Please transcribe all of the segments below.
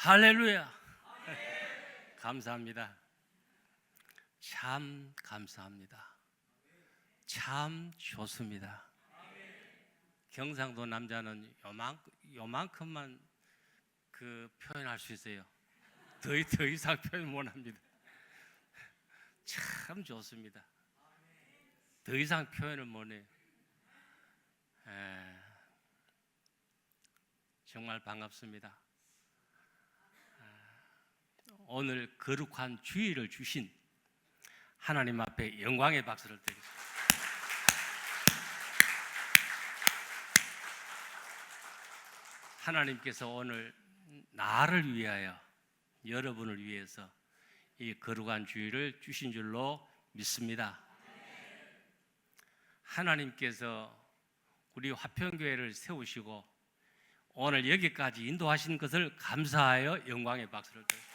할렐루야. 감사합니다. 참 감사합니다. 참 좋습니다. 경상도 남자는 요만큼만 표현할 수 있어요. 더 이상 표현 못합니다. 참 좋습니다. 더 이상 표현을 못해요. 정말 반갑습니다. 오늘 거룩한 주일을 주신 하나님 앞에 영광의 박수를 드리겠습니다. 하나님께서 오늘 나를 위하여, 여러분을 위해서 이 거룩한 주일을 주신 줄로 믿습니다. 하나님께서 우리 화평교회를 세우시고 오늘 여기까지 인도하신 것을 감사하여 영광의 박수를 드립니다.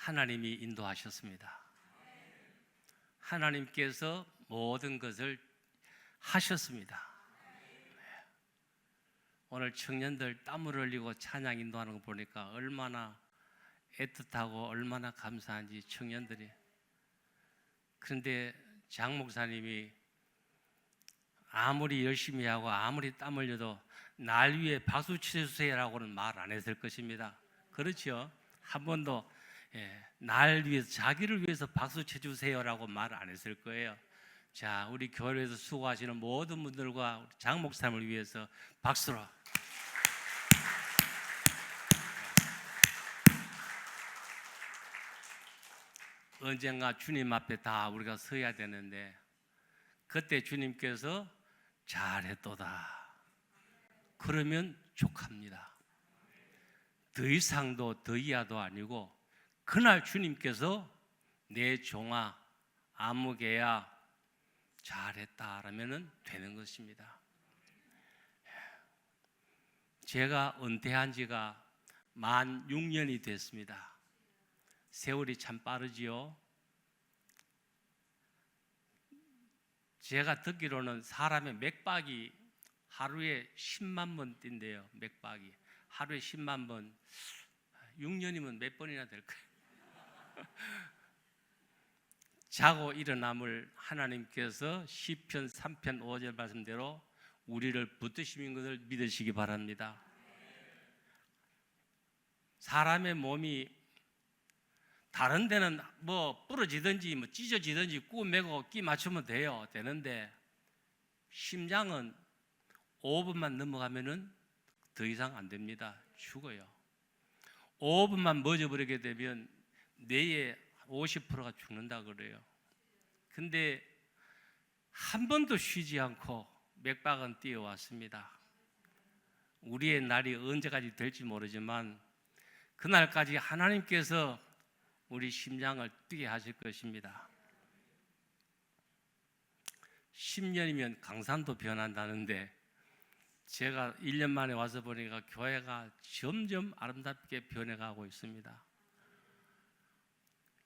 하나님이 인도하셨습니다. 하나님께서 모든 것을 하셨습니다. 오늘 청년들 땀을 흘리고 찬양 인도하는 거 보니까 얼마나 애틋하고 얼마나 감사한지 청년들이. 그런데 장 목사님이 아무리 열심히 하고 아무리 땀 흘려도 날 위해 박수 쳐주세요라고는 말 안 했을 것입니다. 그렇죠? 한 번도 날 위해서, 자기를 위해서 박수 쳐주세요라고 말 안 했을 거예요. 자, 우리 교회에서 수고하시는 모든 분들과 장 목사님을 위해서 박수로. 언젠가 주님 앞에 다 우리가 서야 되는데 그때 주님께서 잘했도다 그러면 족합니다. 더 이상도 더 이하도 아니고 그날 주님께서 내 종아 아무개야 잘했다라면 되는 것입니다. 제가 은퇴한 지가 만 6년이 됐습니다. 세월이 참 빠르지요. 제가 듣기로는 사람의 맥박이 하루에 10만 번 뛴대요. 맥박이 하루에 10만 번. 6년이면 몇 번이나 될까요? 자고 일어남을 하나님께서 시편 3편 5절 말씀대로 우리를 붙드시는 것을 믿으시기 바랍니다. 사람의 몸이 다른 데는 뭐 부러지든지 뭐 찢어지든지 꾸매고 끼 맞추면 되는데 심장은 5분만 넘어가면은 더 이상 안 됩니다. 죽어요. 5분만 멎어버리게 되면 뇌의 50%가 죽는다 그래요. 근데 한 번도 쉬지 않고 맥박은 뛰어왔습니다. 우리의 날이 언제까지 될지 모르지만 그날까지 하나님께서 우리 심장을 뛰게 하실 것입니다. 10년이면 강산도 변한다는데 제가 1년 만에 와서 보니까 교회가 점점 아름답게 변해가고 있습니다.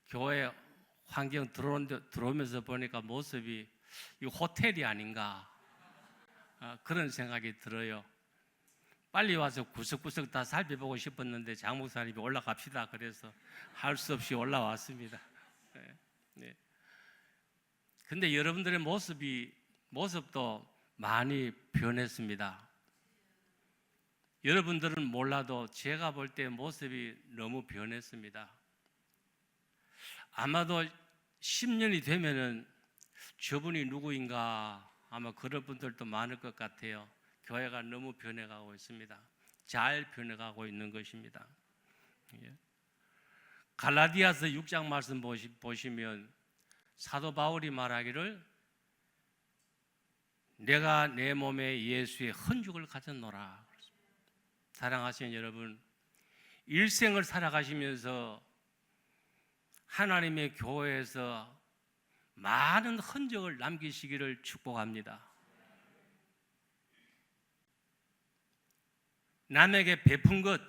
교회 환경 들어오면서 보니까 모습이 이 호텔이 아닌가 그런 생각이 들어요. 빨리 와서 구석구석 다 살펴보고 싶었는데 장 목사님이 올라갑시다 그래서 할 수 없이 올라왔습니다. 네. 근데 여러분들의 모습도 많이 변했습니다. 여러분들은 몰라도 제가 볼 때 모습이 너무 변했습니다. 아마도 10년이 되면은 저분이 누구인가 아마 그런 분들도 많을 것 같아요. 교회가 너무 변해가고 있습니다. 잘 변해가고 있는 것입니다. 갈라디아서 6장 말씀 보시면 사도 바울이 말하기를 내가 내 몸에 예수의 흔적을 가졌노라. 사랑하시는 여러분, 일생을 살아가시면서 하나님의 교회에서 많은 흔적을 남기시기를 축복합니다. 남에게 베푼 것,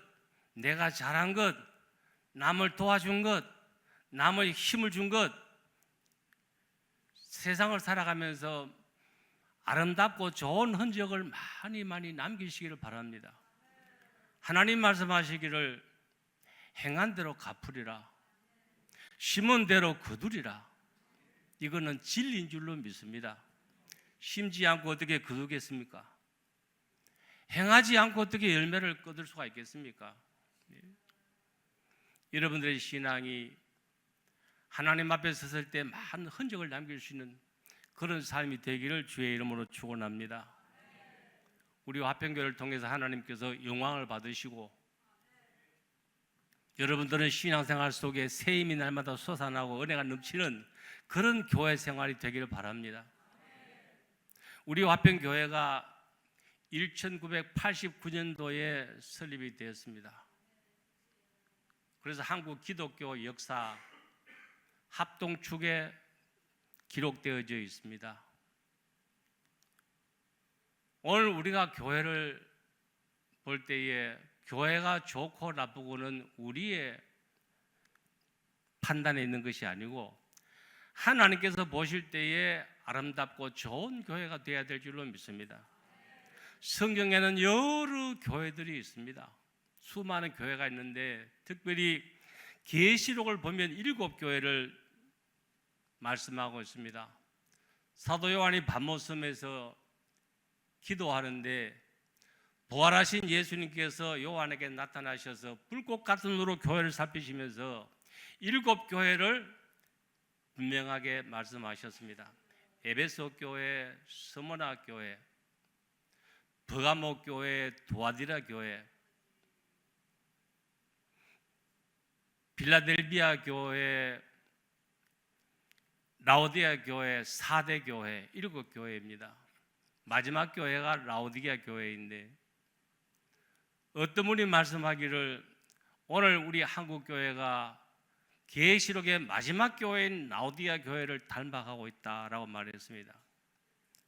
내가 잘한 것, 남을 도와준 것, 남의 힘을 준 것, 세상을 살아가면서 아름답고 좋은 흔적을 많이 많이 남기시기를 바랍니다. 하나님 말씀하시기를 행한 대로 갚으리라, 심은 대로 거두리라. 이거는 진리인 줄로 믿습니다. 심지 않고 어떻게 거두겠습니까? 행하지 않고 어떻게 열매를 거둘 수가 있겠습니까? 여러분들의 신앙이 하나님 앞에 섰을 때 많은 흔적을 남길 수 있는 그런 삶이 되기를 주의 이름으로 축원합니다. 우리 화평교회를 통해서 하나님께서 영광을 받으시고 여러분들은 신앙생활 속에 새 힘이 날마다 솟아나고 은혜가 넘치는 그런 교회 생활이 되기를 바랍니다. 우리 화평교회가 1989년도에 설립이 되었습니다. 그래서 한국 기독교 역사 합동축에 기록되어져 있습니다. 오늘 우리가 교회를 볼 때에 교회가 좋고 나쁘고는 우리의 판단에 있는 것이 아니고 하나님께서 보실 때에 아름답고 좋은 교회가 되어야 될 줄로 믿습니다. 성경에는 여러 교회들이 있습니다. 수많은 교회가 있는데 특별히 계시록을 보면 7교회를 말씀하고 있습니다. 사도 요한이 밤모섬에서 기도하는데 부활하신 예수님께서 요한에게 나타나셔서 불꽃 같은 눈으로 교회를 살피시면서 7교회를 분명하게 말씀하셨습니다. 에베소 교회, 스무나 교회, 버가모 교회, 두아디라 교회, 빌라델비아 교회, 라오디아 교회, 4대 교회, 7교회입니다. 마지막 교회가 라오디게아 교회인데 어떤 분이 말씀하기를 오늘 우리 한국 교회가 계시록의 마지막 교회인 라오디게아 교회를 닮아가고 있다라고 말했습니다.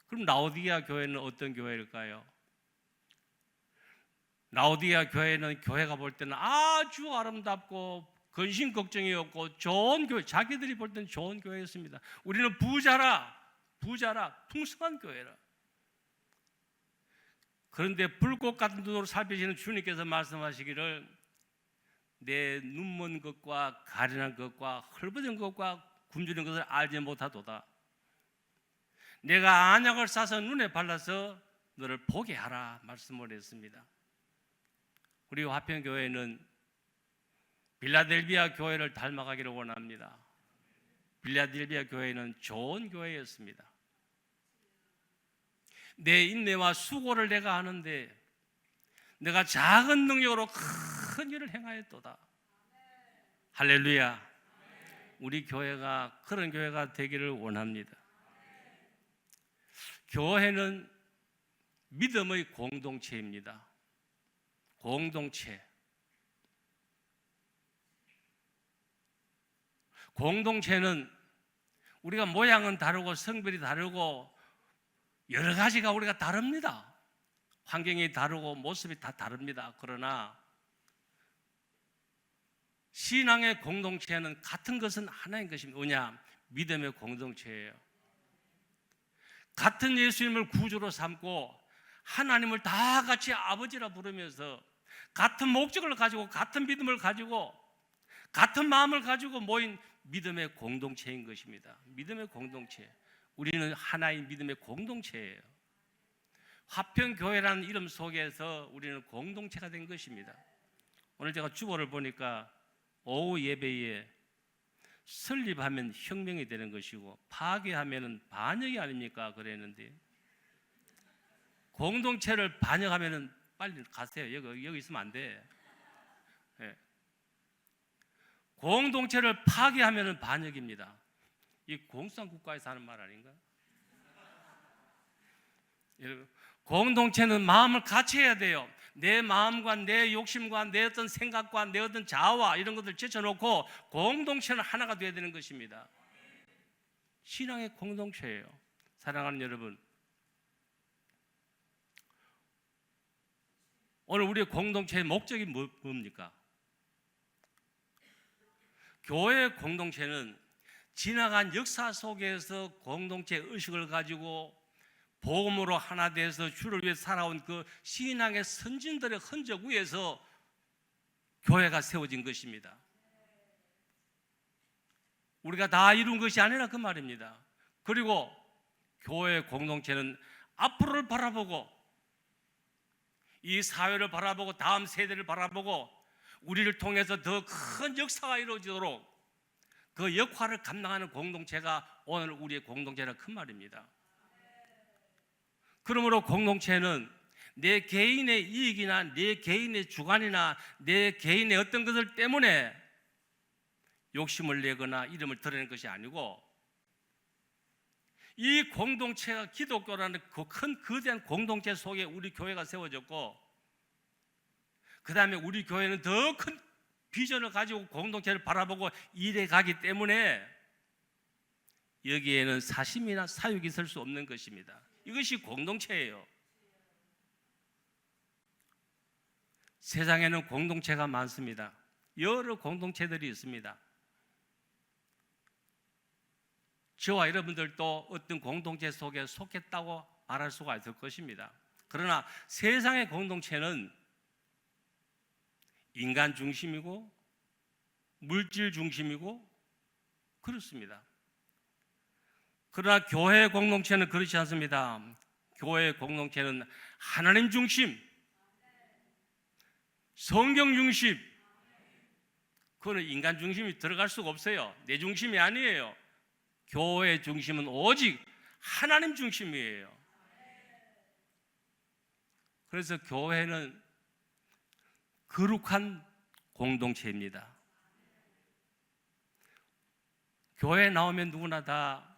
그럼 라오디게아 교회는 어떤 교회일까요? 라오디게아 교회는 교회가 볼 때는 아주 아름답고 근심 걱정이 없고 좋은 교회, 자기들이 볼 때는 좋은 교회였습니다. 우리는 부자라 풍성한 교회라. 그런데 불꽃 같은 눈으로 살피시는 주님께서 말씀하시기를 내 눈먼 것과 가련한 것과 헐벗은 것과 굶주린 것을 알지 못하도다. 내가 안약을 싸서 눈에 발라서 너를 보게 하라 말씀을 했습니다. 우리 화평교회는 빌라델비아 교회를 닮아가기를 원합니다. 빌라델비아 교회는 좋은 교회였습니다. 내 인내와 수고를 내가 하는데 내가 작은 능력으로 큰 일을 행하였도다. 할렐루야. 우리 교회가 그런 교회가 되기를 원합니다. 교회는 믿음의 공동체입니다. 공동체. 공동체는 우리가 모양은 다르고 성별이 다르고 여러 가지가 우리가 다릅니다. 환경이 다르고 모습이 다 다릅니다. 그러나 신앙의 공동체는 같은 것은 하나인 것입니다. 뭐냐? 믿음의 공동체예요. 같은 예수님을 구주로 삼고 하나님을 다 같이 아버지라 부르면서 같은 목적을 가지고 같은 믿음을 가지고 같은 마음을 가지고 모인 믿음의 공동체인 것입니다. 믿음의 공동체. 우리는 하나의 믿음의 공동체예요. 화평교회라는 이름 속에서 우리는 공동체가 된 것입니다. 오늘 제가 주보를 보니까 오후 예배에 설립하면 혁명이 되는 것이고 파괴하면 반역이 아닙니까? 그랬는데 공동체를 반역하면 빨리 가세요. 여기 있으면 안 돼. 네. 공동체를 파괴하면 반역입니다. 이 공산국가에서 하는 말 아닌가? 여러분, 공동체는 마음을 같이 해야 돼요. 내 마음과 내 욕심과 내 어떤 생각과 내 어떤 자아와 이런 것들 제쳐놓고 공동체는 하나가 되어야 되는 것입니다. 신앙의 공동체예요. 사랑하는 여러분, 오늘 우리의 공동체의 목적이 뭡니까? 교회의 공동체는 지나간 역사 속에서 공동체 의식을 가지고 복음으로 하나 돼서 주를 위해 살아온 그 신앙의 선진들의 흔적 위에서 교회가 세워진 것입니다. 우리가 다 이룬 것이 아니라 그 말입니다. 그리고 교회 공동체는 앞으로를 바라보고 이 사회를 바라보고 다음 세대를 바라보고 우리를 통해서 더 큰 역사가 이루어지도록 그 역할을 감당하는 공동체가 오늘 우리의 공동체라 큰 말입니다. 그러므로 공동체는 내 개인의 이익이나 내 개인의 주관이나 내 개인의 어떤 것을 때문에 욕심을 내거나 이름을 드러내는 것이 아니고 이 공동체가 기독교라는 그 큰 거대한 공동체 속에 우리 교회가 세워졌고 그 다음에 우리 교회는 더 큰 비전을 가지고 공동체를 바라보고 일해 가기 때문에 여기에는 사심이나 사육이 있을 수 없는 것입니다. 이것이 공동체예요. 세상에는 공동체가 많습니다. 여러 공동체들이 있습니다. 저와 여러분들도 어떤 공동체 속에 속했다고 말할 수가 있을 것입니다. 그러나 세상의 공동체는 인간 중심이고 물질 중심이고 그렇습니다. 그러나 교회 공동체는 그렇지 않습니다. 교회 공동체는 하나님 중심, 성경 중심, 그거는 인간 중심이 들어갈 수가 없어요. 내 중심이 아니에요. 교회 중심은 오직 하나님 중심이에요. 그래서 교회는 거룩한 공동체입니다. 교회에 나오면 누구나 다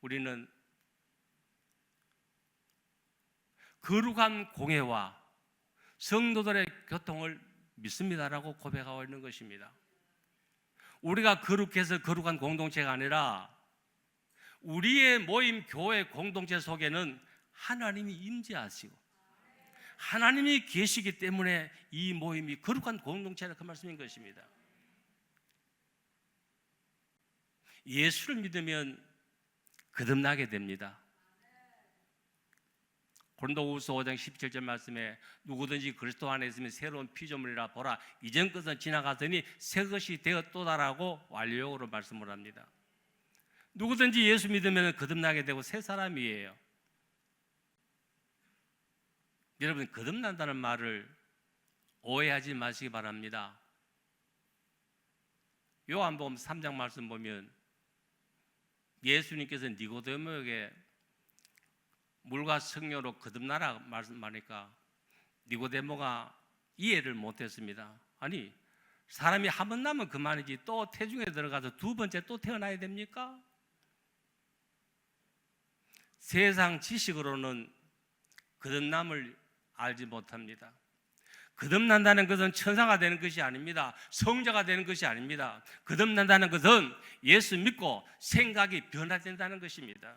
우리는 거룩한 공예와 성도들의 교통을 믿습니다라고 고백하고 있는 것입니다. 우리가 거룩해서 거룩한 공동체가 아니라 우리의 모임 교회 공동체 속에는 하나님이 임재하시고 하나님이 계시기 때문에 이 모임이 거룩한 공동체라 그 말씀인 것입니다. 예수를 믿으면 거듭나게 됩니다. 고린도후서 5장 17절 말씀에 누구든지 그리스도 안에 있으면 새로운 피조물이라 보라 이전 것은 지나갔으니 새 것이 되었도다라고 완료형으로 말씀을 합니다. 누구든지 예수 믿으면 거듭나게 되고 새 사람이에요. 여러분 거듭난다는 말을 오해하지 마시기 바랍니다. 요한복음 3장 말씀 보면 예수님께서 니고데모에게 물과 성령으로 거듭나라 말씀하니까 니고데모가 이해를 못했습니다. 아니 사람이 한 번 나면 그만이지 또 태중에 들어가서 두 번째 또 태어나야 됩니까? 세상 지식으로는 거듭남을 알지 못합니다. 거듭난다는 것은 천사가 되는 것이 아닙니다. 성자가 되는 것이 아닙니다. 거듭난다는 것은 예수 믿고 생각이 변화된다는 것입니다.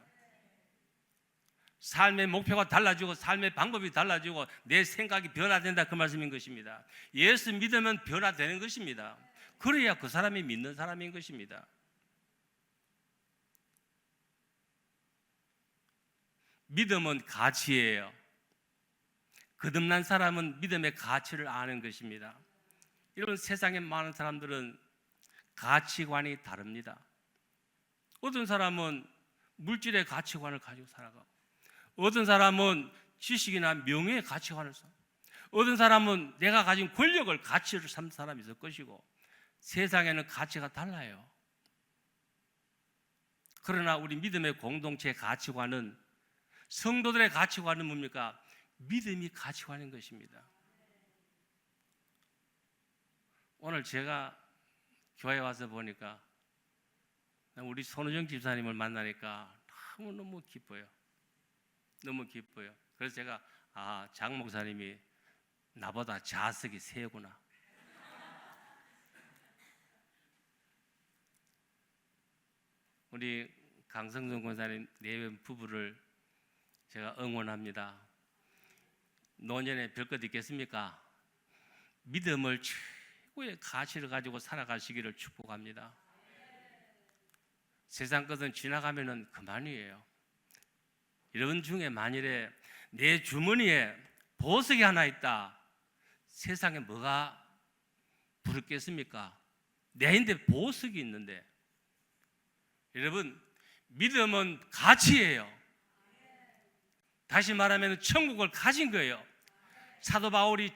삶의 목표가 달라지고 삶의 방법이 달라지고 내 생각이 변화된다 그 말씀인 것입니다. 예수 믿으면 변화되는 것입니다. 그래야 그 사람이 믿는 사람인 것입니다. 믿음은 가치예요. 거듭난 사람은 믿음의 가치를 아는 것입니다. 이런 세상에 많은 사람들은 가치관이 다릅니다. 어떤 사람은 물질의 가치관을 가지고 살아가고 어떤 사람은 지식이나 명예의 가치관을 삼고 어떤 사람은 내가 가진 권력을 가치를 삼는 사람이 있을 것이고 세상에는 가치가 달라요. 그러나 우리 믿음의 공동체 가치관은 성도들의 가치관은 뭡니까? 믿음이 가치관인 것입니다. 오늘 제가 교회 와서 보니까 우리 손우정 집사님을 만나니까 너무너무 기뻐요. 너무 기뻐요. 그래서 제가 장 목사님이 나보다 자석이 세구나. 우리 강성준 권사님 내외 부부를 제가 응원합니다. 노년에 별것 있겠습니까? 믿음을 최고의 가치를 가지고 살아가시기를 축복합니다. 세상 것은 지나가면은 그만이에요. 여러분 중에 만일에 내 주머니에 보석이 하나 있다, 세상에 뭐가 부럽겠습니까? 내인데 보석이 있는데. 여러분, 믿음은 가치예요. 다시 말하면 천국을 가진 거예요. 사도 바울이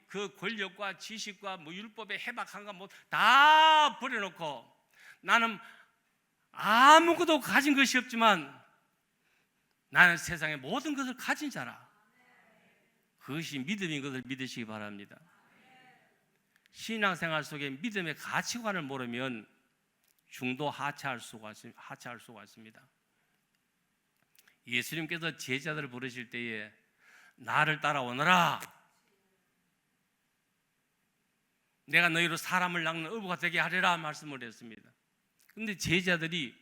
그 권력과 지식과 뭐 율법에 해박한 거 뭐 다 버려놓고 나는 아무것도 가진 것이 없지만 나는 세상의 모든 것을 가진 자라. 그것이 믿음인 것을 믿으시기 바랍니다. 신앙생활 속에 믿음의 가치관을 모르면 중도 하차할 수가 있습니다. 예수님께서 제자들을 부르실 때에 나를 따라오너라, 내가 너희로 사람을 낚는 어부가 되게 하리라 말씀을 했습니다. 그런데 제자들이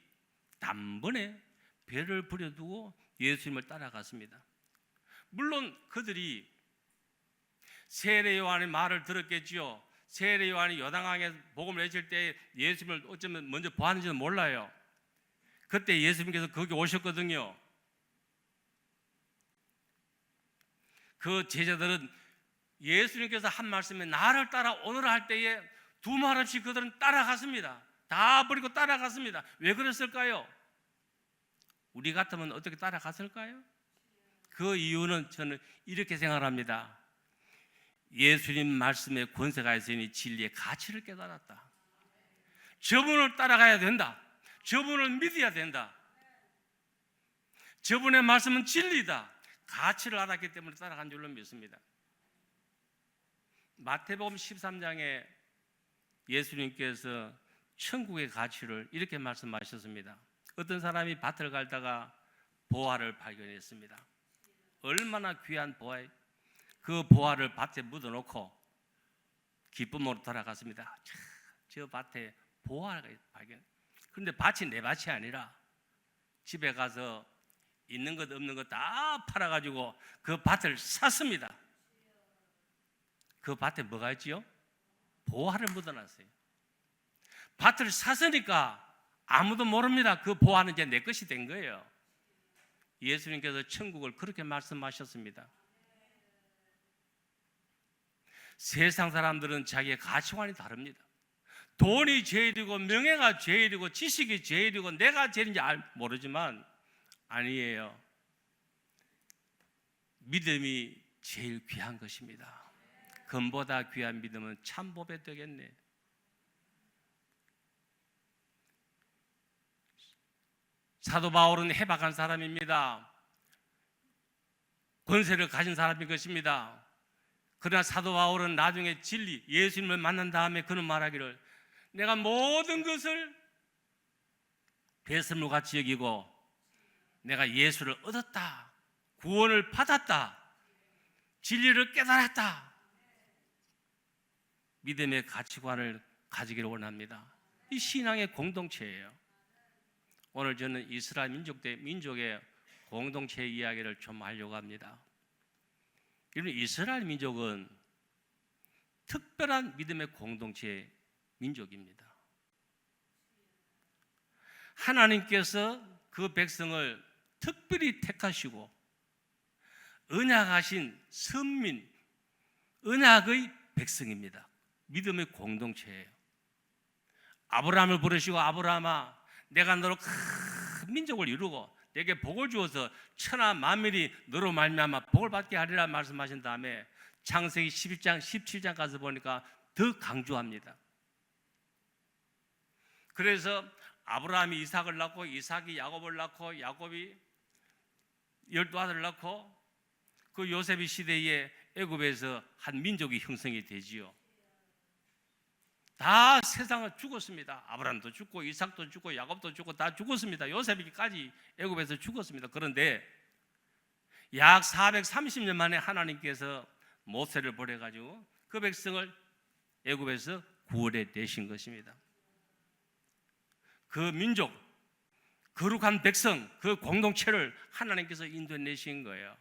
단번에 배를 버려두고 예수님을 따라갔습니다. 물론 그들이 세례 요한의 말을 들었겠지요. 세례 요한이 요단강에 복음을 해줄 때 예수님을 어쩌면 먼저 보았는지는 몰라요. 그때 예수님께서 거기 오셨거든요. 그 제자들은 예수님께서 한 말씀에 나를 따라오너라 할 때에 두말 없이 그들은 따라갔습니다. 다 버리고 따라갔습니다. 왜 그랬을까요? 우리 같으면 어떻게 따라갔을까요? 그 이유는 저는 이렇게 생각합니다. 예수님 말씀에 권세가 있으니 진리의 가치를 깨달았다. 저분을 따라가야 된다. 저분을 믿어야 된다. 저분의 말씀은 진리다. 가치를 알았기 때문에 따라간 줄로 믿습니다. 마태복음 13장에 예수님께서 천국의 가치를 이렇게 말씀하셨습니다. 어떤 사람이 밭을 갈다가 보화를 발견했습니다. 얼마나 귀한 보화에 그 보화를 밭에 묻어놓고 기쁨으로 돌아갔습니다. 저 밭에 보화가 발견. 그런데 밭이 내 밭이 아니라 집에 가서 있는 것 없는 것 다 팔아가지고 그 밭을 샀습니다. 그 밭에 뭐가 있지요? 보화를 묻어놨어요. 밭을 샀으니까 아무도 모릅니다. 그 보화는 이제 내 것이 된 거예요. 예수님께서 천국을 그렇게 말씀하셨습니다. 세상 사람들은 자기의 가치관이 다릅니다. 돈이 제일이고 명예가 제일이고 지식이 제일이고 내가 제일인지 모르지만 아니에요. 믿음이 제일 귀한 것입니다. 금보다 귀한 믿음은 참 보배 되겠네. 사도 바울은 해박한 사람입니다. 권세를 가진 사람인 것입니다. 그러나 사도 바울은 나중에 진리, 예수님을 만난 다음에 그는 말하기를 내가 모든 것을 배설물 같이 여기고 내가 예수를 얻었다, 구원을 받았다, 진리를 깨달았다. 믿음의 가치관을 가지기를 원합니다. 이 신앙의 공동체예요. 오늘 저는 이스라엘 민족의 공동체 이야기를 좀 하려고 합니다. 이스라엘 민족은 특별한 믿음의 공동체 민족입니다. 하나님께서 그 백성을 특별히 택하시고 언약하신 선민, 언약의 백성입니다. 믿음의 공동체예요. 아브라함을 부르시고 아브라함아 내가 너로 큰 민족을 이루고 내게 복을 주어서 천하 만민이 너로 말미암아 복을 받게 하리라 말씀하신 다음에 창세기 11장 17장 가서 보니까 더 강조합니다. 그래서 아브라함이 이삭을 낳고 이삭이 야곱을 낳고 야곱이 12아들을 낳고 그 요셉의 시대에 애굽에서 한 민족이 형성이 되지요. 다 세상을 죽었습니다. 아브라함도 죽고 이삭도 죽고 야곱도 죽고 다 죽었습니다. 요셉이까지 애굽에서 죽었습니다. 그런데 약 430년 만에 하나님께서 모세를 보내가지고 그 백성을 애굽에서 구원해 내신 것입니다. 그 민족, 거룩한 백성, 그 공동체를 하나님께서 인도해 내신 거예요.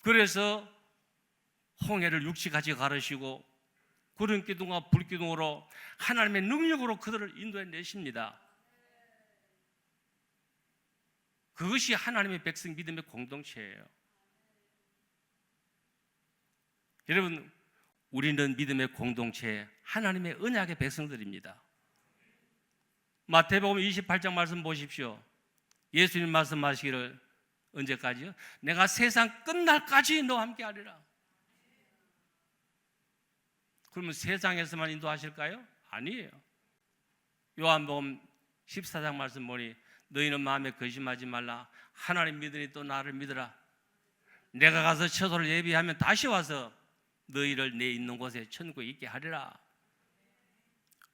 그래서 홍해를 육지같이 가르시고 구름 기둥과 불 기둥으로 하나님의 능력으로 그들을 인도해 내십니다. 그것이 하나님의 백성 믿음의 공동체예요. 여러분, 우리는 믿음의 공동체, 하나님의 언약의 백성들입니다. 마태복음 28장 말씀 보십시오. 예수님 말씀하시기를 언제까지요? 내가 세상 끝날까지 너와 함께 하리라. 그러면 세상에서만 인도하실까요? 아니에요. 요한복음 14장 말씀 보니 너희는 마음에 거심하지 말라. 하나님 믿으니 또 나를 믿으라. 내가 가서 처소를 예비하면 다시 와서 너희를 내 있는 곳에 천국에 있게 하리라.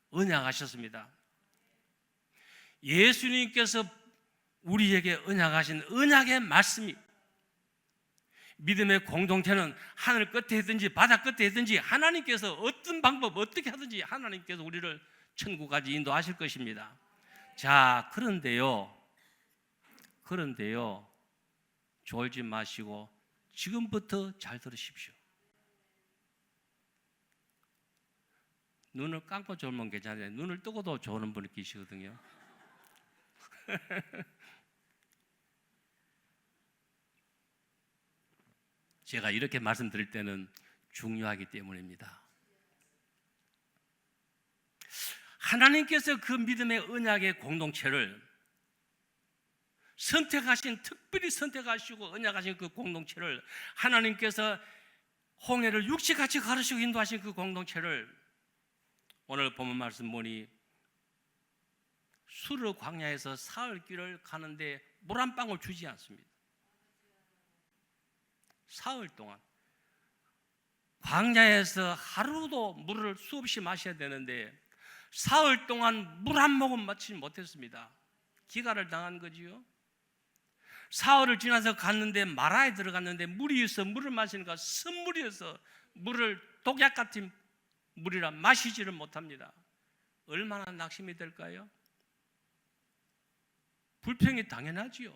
언약하셨습니다. 예수님께서 우리에게 언약하신 언약의 말씀이, 믿음의 공동체는 하늘 끝에 있든지 바다 끝에 있든지 하나님께서 어떤 방법 어떻게 하든지 하나님께서 우리를 천국까지 인도하실 것입니다. 자, 그런데요 졸지 마시고 지금부터 잘 들으십시오. 눈을 감고 졸면 괜찮아요. 눈을 뜨고도 조는 분이 계시거든요. 제가 이렇게 말씀드릴 때는 중요하기 때문입니다. 하나님께서 그 믿음의 언약의 공동체를 선택하신, 특별히 선택하시고 언약하신 그 공동체를, 하나님께서 홍해를 육지같이 가르치고 인도하신 그 공동체를 오늘 본문 말씀 보니 수르 광야에서 사흘 길을 가는데 물 한 방울 주지 않습니다. 사흘 동안 광야에서 하루도 물을 수없이 마셔야 되는데 사흘 동안 물 한 모금 마시지 못했습니다. 기가를 당한 거지요. 사흘을 지나서 갔는데 마라에 들어갔는데 물이 있어 물을 마시니까 쓴물이어서 물을 독약 같은 물이라 마시지를 못합니다. 얼마나 낙심이 될까요? 불평이 당연하지요.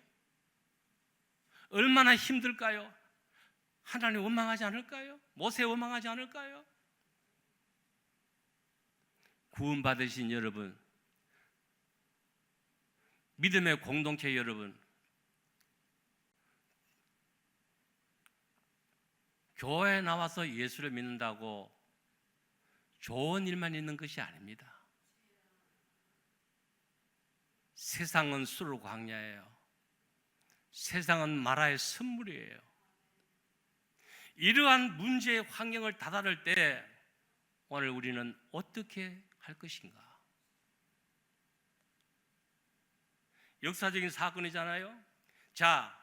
얼마나 힘들까요? 하나님 원망하지 않을까요? 모세 원망하지 않을까요? 구원받으신 여러분, 믿음의 공동체 여러분, 교회에 나와서 예수를 믿는다고 좋은 일만 있는 것이 아닙니다. 세상은 수르 광야예요. 세상은 마라의 선물이에요. 이러한 문제의 환경을 다다를 때 오늘 우리는 어떻게 할 것인가? 역사적인 사건이잖아요. 자,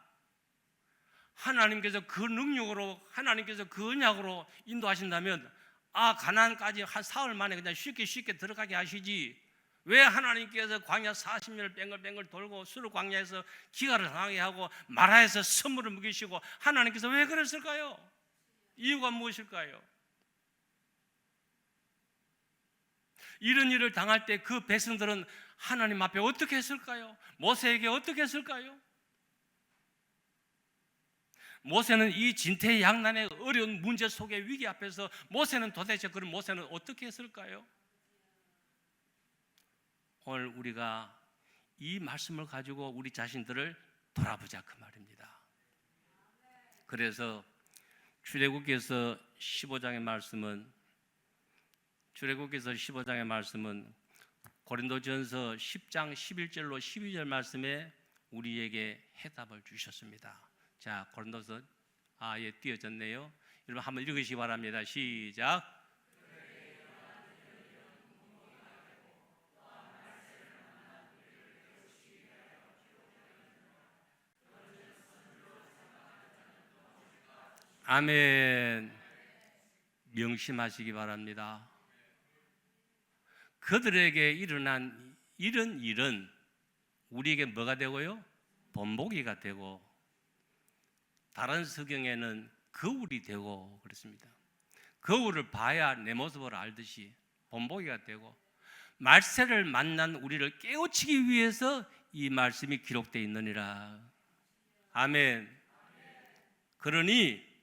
하나님께서 그 능력으로, 하나님께서 그 언약으로 인도하신다면 가나안까지 한 사흘 만에 그냥 쉽게 들어가게 하시지, 왜 하나님께서 광야 40년을 뱅글뱅글 돌고 수르 광야에서 기가를 당하게 하고 마라에서 선물을 먹이시고 하나님께서 왜 그랬을까요? 이유가 무엇일까요? 이런 일을 당할 때 그 백성들은 하나님 앞에 어떻게 했을까요? 모세에게 어떻게 했을까요? 모세는 이 진퇴양난의 어려운 문제 속의 위기 앞에서 도대체 그럼 모세는 어떻게 했을까요? 오늘 우리가 이 말씀을 가지고 우리 자신들을 돌아보자 그 말입니다. 그래서 출애굽기에서 15장의 말씀은 고린도전서 10장 11절로 12절 말씀에 우리에게 해답을 주셨습니다. 자, 고린도서 띄어졌네요. 여러분 한번 읽으시기 바랍니다. 시작. 아멘. 명심하시기 바랍니다. 그들에게 일어난 이런 일은 우리에게 뭐가 되고요? 본보기가 되고, 다른 성경에는 거울이 되고 그렇습니다. 거울을 봐야 내 모습을 알듯이 본보기가 되고, 말세를 만난 우리를 깨우치기 위해서 이 말씀이 기록되어 있느니라. 아멘. 그러니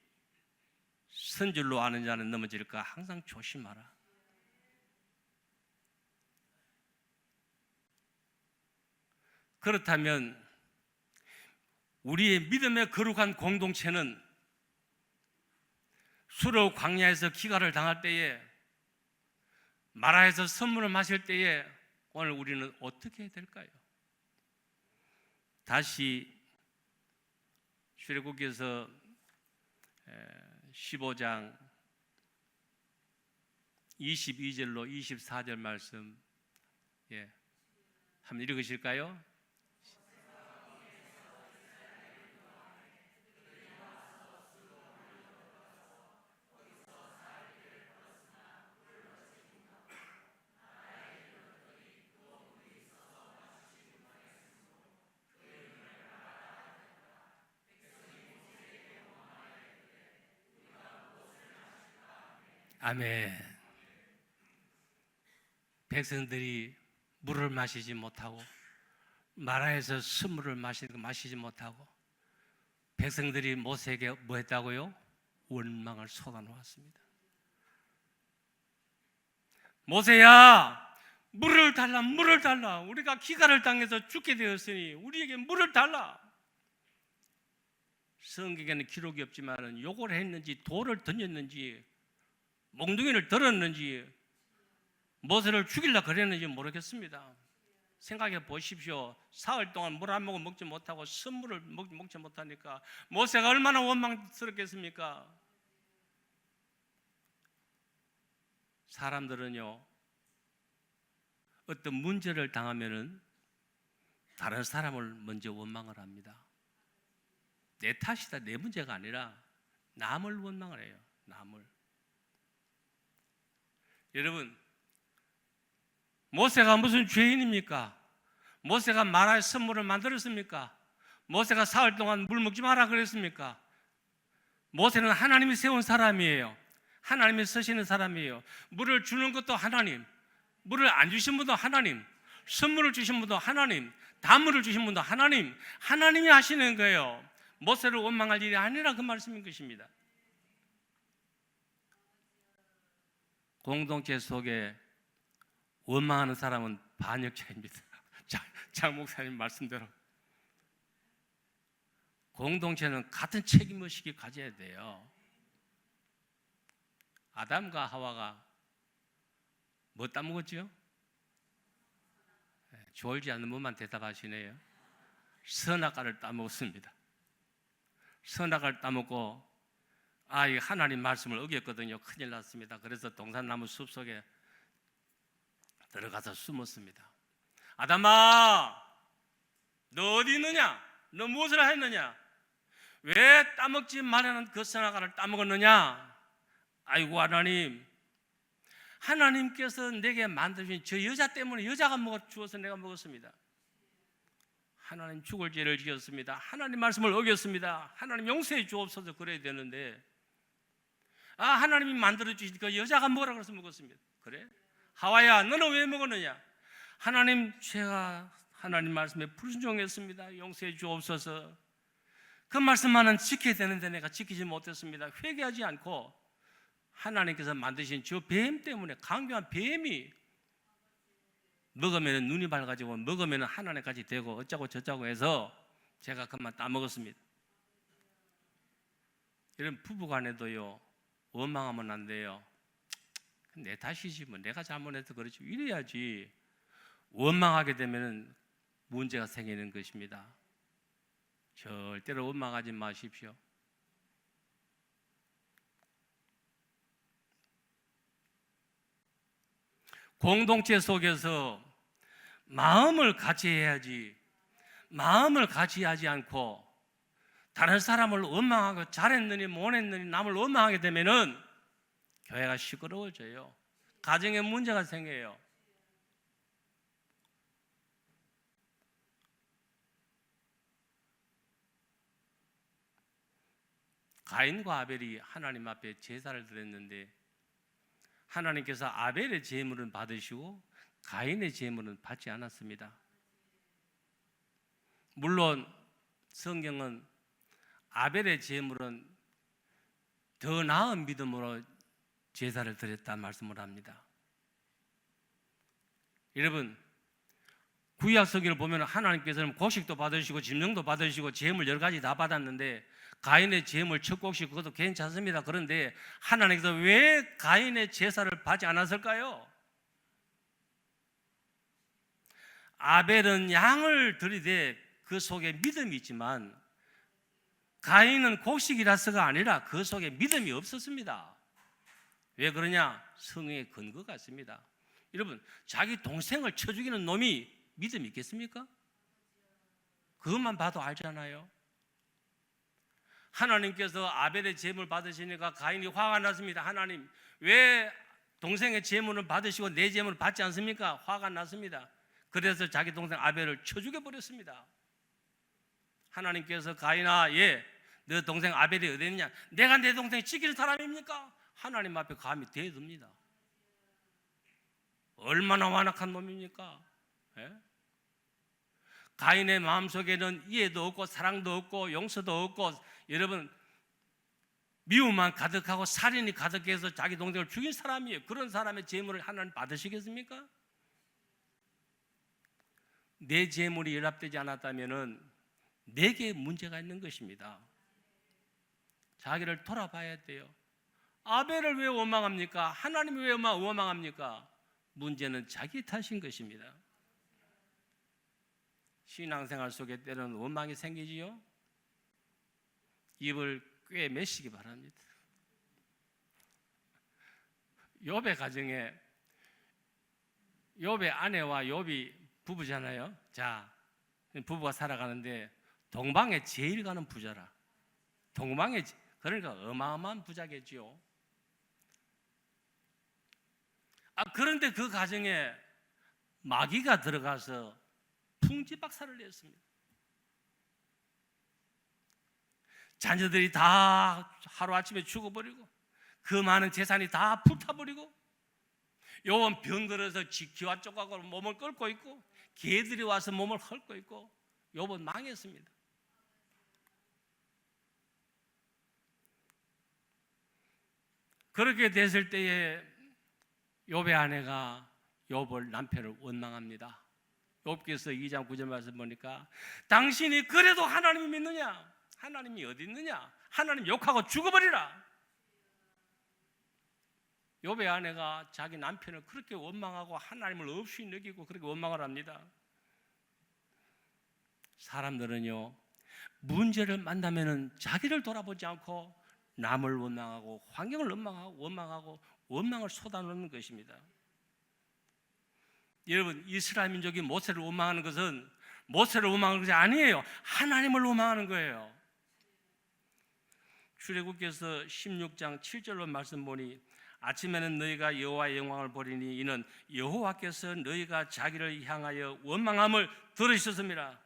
선줄로 아는 자는 넘어질까 항상 조심하라. 그렇다면 우리의 믿음의 거룩한 공동체는 수르 광야에서 기가를 당할 때에, 마라에서 선물을 마실 때에 오늘 우리는 어떻게 해야 될까요? 다시 출애굽기에서 15장 22절로 24절 말씀 한번 읽으실까요? 아멘. 백성들이 물을 마시지 못하고 마라에서 선물을 마시지 못하고 백성들이 모세에게 뭐 했다고요? 원망을 쏟아놓았습니다. 모세야, 물을 달라, 물을 달라. 우리가 기가를 당해서 죽게 되었으니 우리에게 물을 달라. 성경에는 기록이 없지만 욕을 했는지 돌을 던졌는지 몽둥이를 들었는지 모세를 죽이려고 그랬는지 모르겠습니다. 생각해 보십시오. 사흘 동안 물 한 모금 먹지 못하고 선물을 먹지 못하니까 모세가 얼마나 원망스럽겠습니까? 사람들은요, 어떤 문제를 당하면은 다른 사람을 먼저 원망을 합니다. 내 탓이다, 내 문제가 아니라 남을 원망을 해요. 남을. 여러분, 모세가 무슨 죄인입니까? 모세가 마라의 선물을 만들었습니까? 모세가 사흘 동안 물 먹지 마라 그랬습니까? 모세는 하나님이 세운 사람이에요. 하나님이 쓰시는 사람이에요. 물을 주는 것도 하나님, 물을 안 주신 분도 하나님, 선물을 주신 분도 하나님, 단물을 주신 분도 하나님, 하나님이 하시는 거예요. 모세를 원망할 일이 아니라 그 말씀인 것입니다. 공동체 속에 원망하는 사람은 반역자입니다. 장 목사님 말씀대로 공동체는 같은 책임의식이 가져야 돼요. 아담과 하와가 뭐 따먹었죠? 졸지 않는 분만 대답하시네요. 선악과를 따먹었습니다. 선악과를 따먹고 이 하나님 말씀을 어겼거든요. 큰일 났습니다. 그래서 동산나무 숲속에 들어가서 숨었습니다. 아담아, 너 어디 있느냐? 너 무엇을 했느냐? 왜 따먹지 말라는 그 선악과를 따먹었느냐? 아이고 하나님, 하나님께서 내게 만드신 저 여자 때문에 여자가 주어서 내가 먹었습니다. 하나님 죽을 죄를 지었습니다. 하나님 말씀을 어겼습니다. 하나님 용서해 주옵소서 그래야 되는데 하나님이 만들어 주신 그 여자가 먹으라 그래서 먹었습니다. 그래? 하와야, 너는 왜 먹었느냐? 하나님, 제가 하나님 말씀에 불순종했습니다. 용서해 주옵소서. 그 말씀만은 지켜야 되는데 내가 지키지 못했습니다. 회개하지 않고 하나님께서 만드신 저 뱀 때문에, 강경한 뱀이 먹으면 눈이 밝아지고 먹으면 하나님까지 되고 어쩌고 저쩌고 해서 제가 그만 따먹었습니다. 이런 부부간에도요, 원망하면 안 돼요. 내 탓이지 뭐, 내가 잘못해서 그렇지, 이래야지. 원망하게 되면 문제가 생기는 것입니다. 절대로 원망하지 마십시오. 공동체 속에서 마음을 같이 해야지, 마음을 같이 하지 않고 다른 사람을 원망하고 잘했느니 못했느니 남을 원망하게 되면은 교회가 시끄러워져요. 가정에 문제가 생겨요. 가인과 아벨이 하나님 앞에 제사를 드렸는데 하나님께서 아벨의 제물은 받으시고 가인의 제물은 받지 않았습니다. 물론 성경은 아벨의 제물은 더 나은 믿음으로 제사를 드렸다 말씀을 합니다. 여러분, 구약 성경을 보면 하나님께서는 곡식도 받으시고 짐승도 받으시고 제물 여러 가지 다 받았는데 가인의 제물 첫 곡식 그것도 괜찮습니다. 그런데 하나님께서 왜 가인의 제사를 받지 않았을까요? 아벨은 양을 드리되 그 속에 믿음이 있지만 가인은 곡식이라서가 아니라 그 속에 믿음이 없었습니다. 왜 그러냐? 성경의 근거가 있습니다. 여러분, 자기 동생을 쳐 죽이는 놈이 믿음이 있겠습니까? 그것만 봐도 알잖아요. 하나님께서 아벨의 제물 받으시니까 가인이 화가 났습니다. 하나님, 왜 동생의 제물을 받으시고 내 제물을 받지 않습니까? 화가 났습니다. 그래서 자기 동생 아벨을 쳐 죽여버렸습니다. 하나님께서 가인아, 너 동생 아벨이 어디 있느냐? 내가 내 동생 지키는 사람입니까? 하나님 앞에 감히 대듭니다. 얼마나 완악한 놈입니까? 예? 가인의 마음속에는 이해도 없고 사랑도 없고 용서도 없고 여러분 미움만 가득하고 살인이 가득해서 자기 동생을 죽인 사람이에요. 그런 사람의 재물을 하나님 받으시겠습니까? 내 재물이 연합되지 않았다면 내게 문제가 있는 것입니다. 자기를 돌아봐야 돼요. 아벨을 왜 원망합니까? 하나님이 왜 원망합니까? 문제는 자기 탓인 것입니다. 신앙생활 속에 때로는 원망이 생기지요. 입을 꽤 매시기 바랍니다. 욥의 가정에 욥의 아내와 욥이 부부잖아요. 자, 부부가 살아가는데 동방에 제일 가는 부자라. 동방에 그러니까 어마어마한 부자겠지요. 그런데 그 가정에 마귀가 들어가서 풍지박살을 냈습니다. 자녀들이 다 하루아침에 죽어버리고 그 많은 재산이 다 불타버리고 욥은 병들어서 기와 쪼각으로 몸을 끓고 있고 개들이 와서 몸을 헐고 있고 욥은 망했습니다. 그렇게 됐을 때에 욥의 아내가 욥을 남편을 원망합니다. 욥기서 2장 9절 말씀 보니까 당신이 그래도 하나님을 믿느냐? 하나님이 어디 있느냐? 하나님 욕하고 죽어버리라. 욥의 아내가 자기 남편을 그렇게 원망하고 하나님을 없이 여기고 그렇게 원망을 합니다. 사람들은요 문제를 만나면은 자기를 돌아보지 않고 남을 원망하고 환경을 원망하고 원망을 쏟아놓는 것입니다. 여러분, 이스라엘 민족이 모세를 원망하는 것은 모세를 원망하는 것이 아니에요. 하나님을 원망하는 거예요. 출애굽기서 16장 7절로 말씀 보니 아침에는 너희가 여호와의 영광을 보리니 이는 여호와께서 너희가 자기를 향하여 원망함을 들으셨습니다.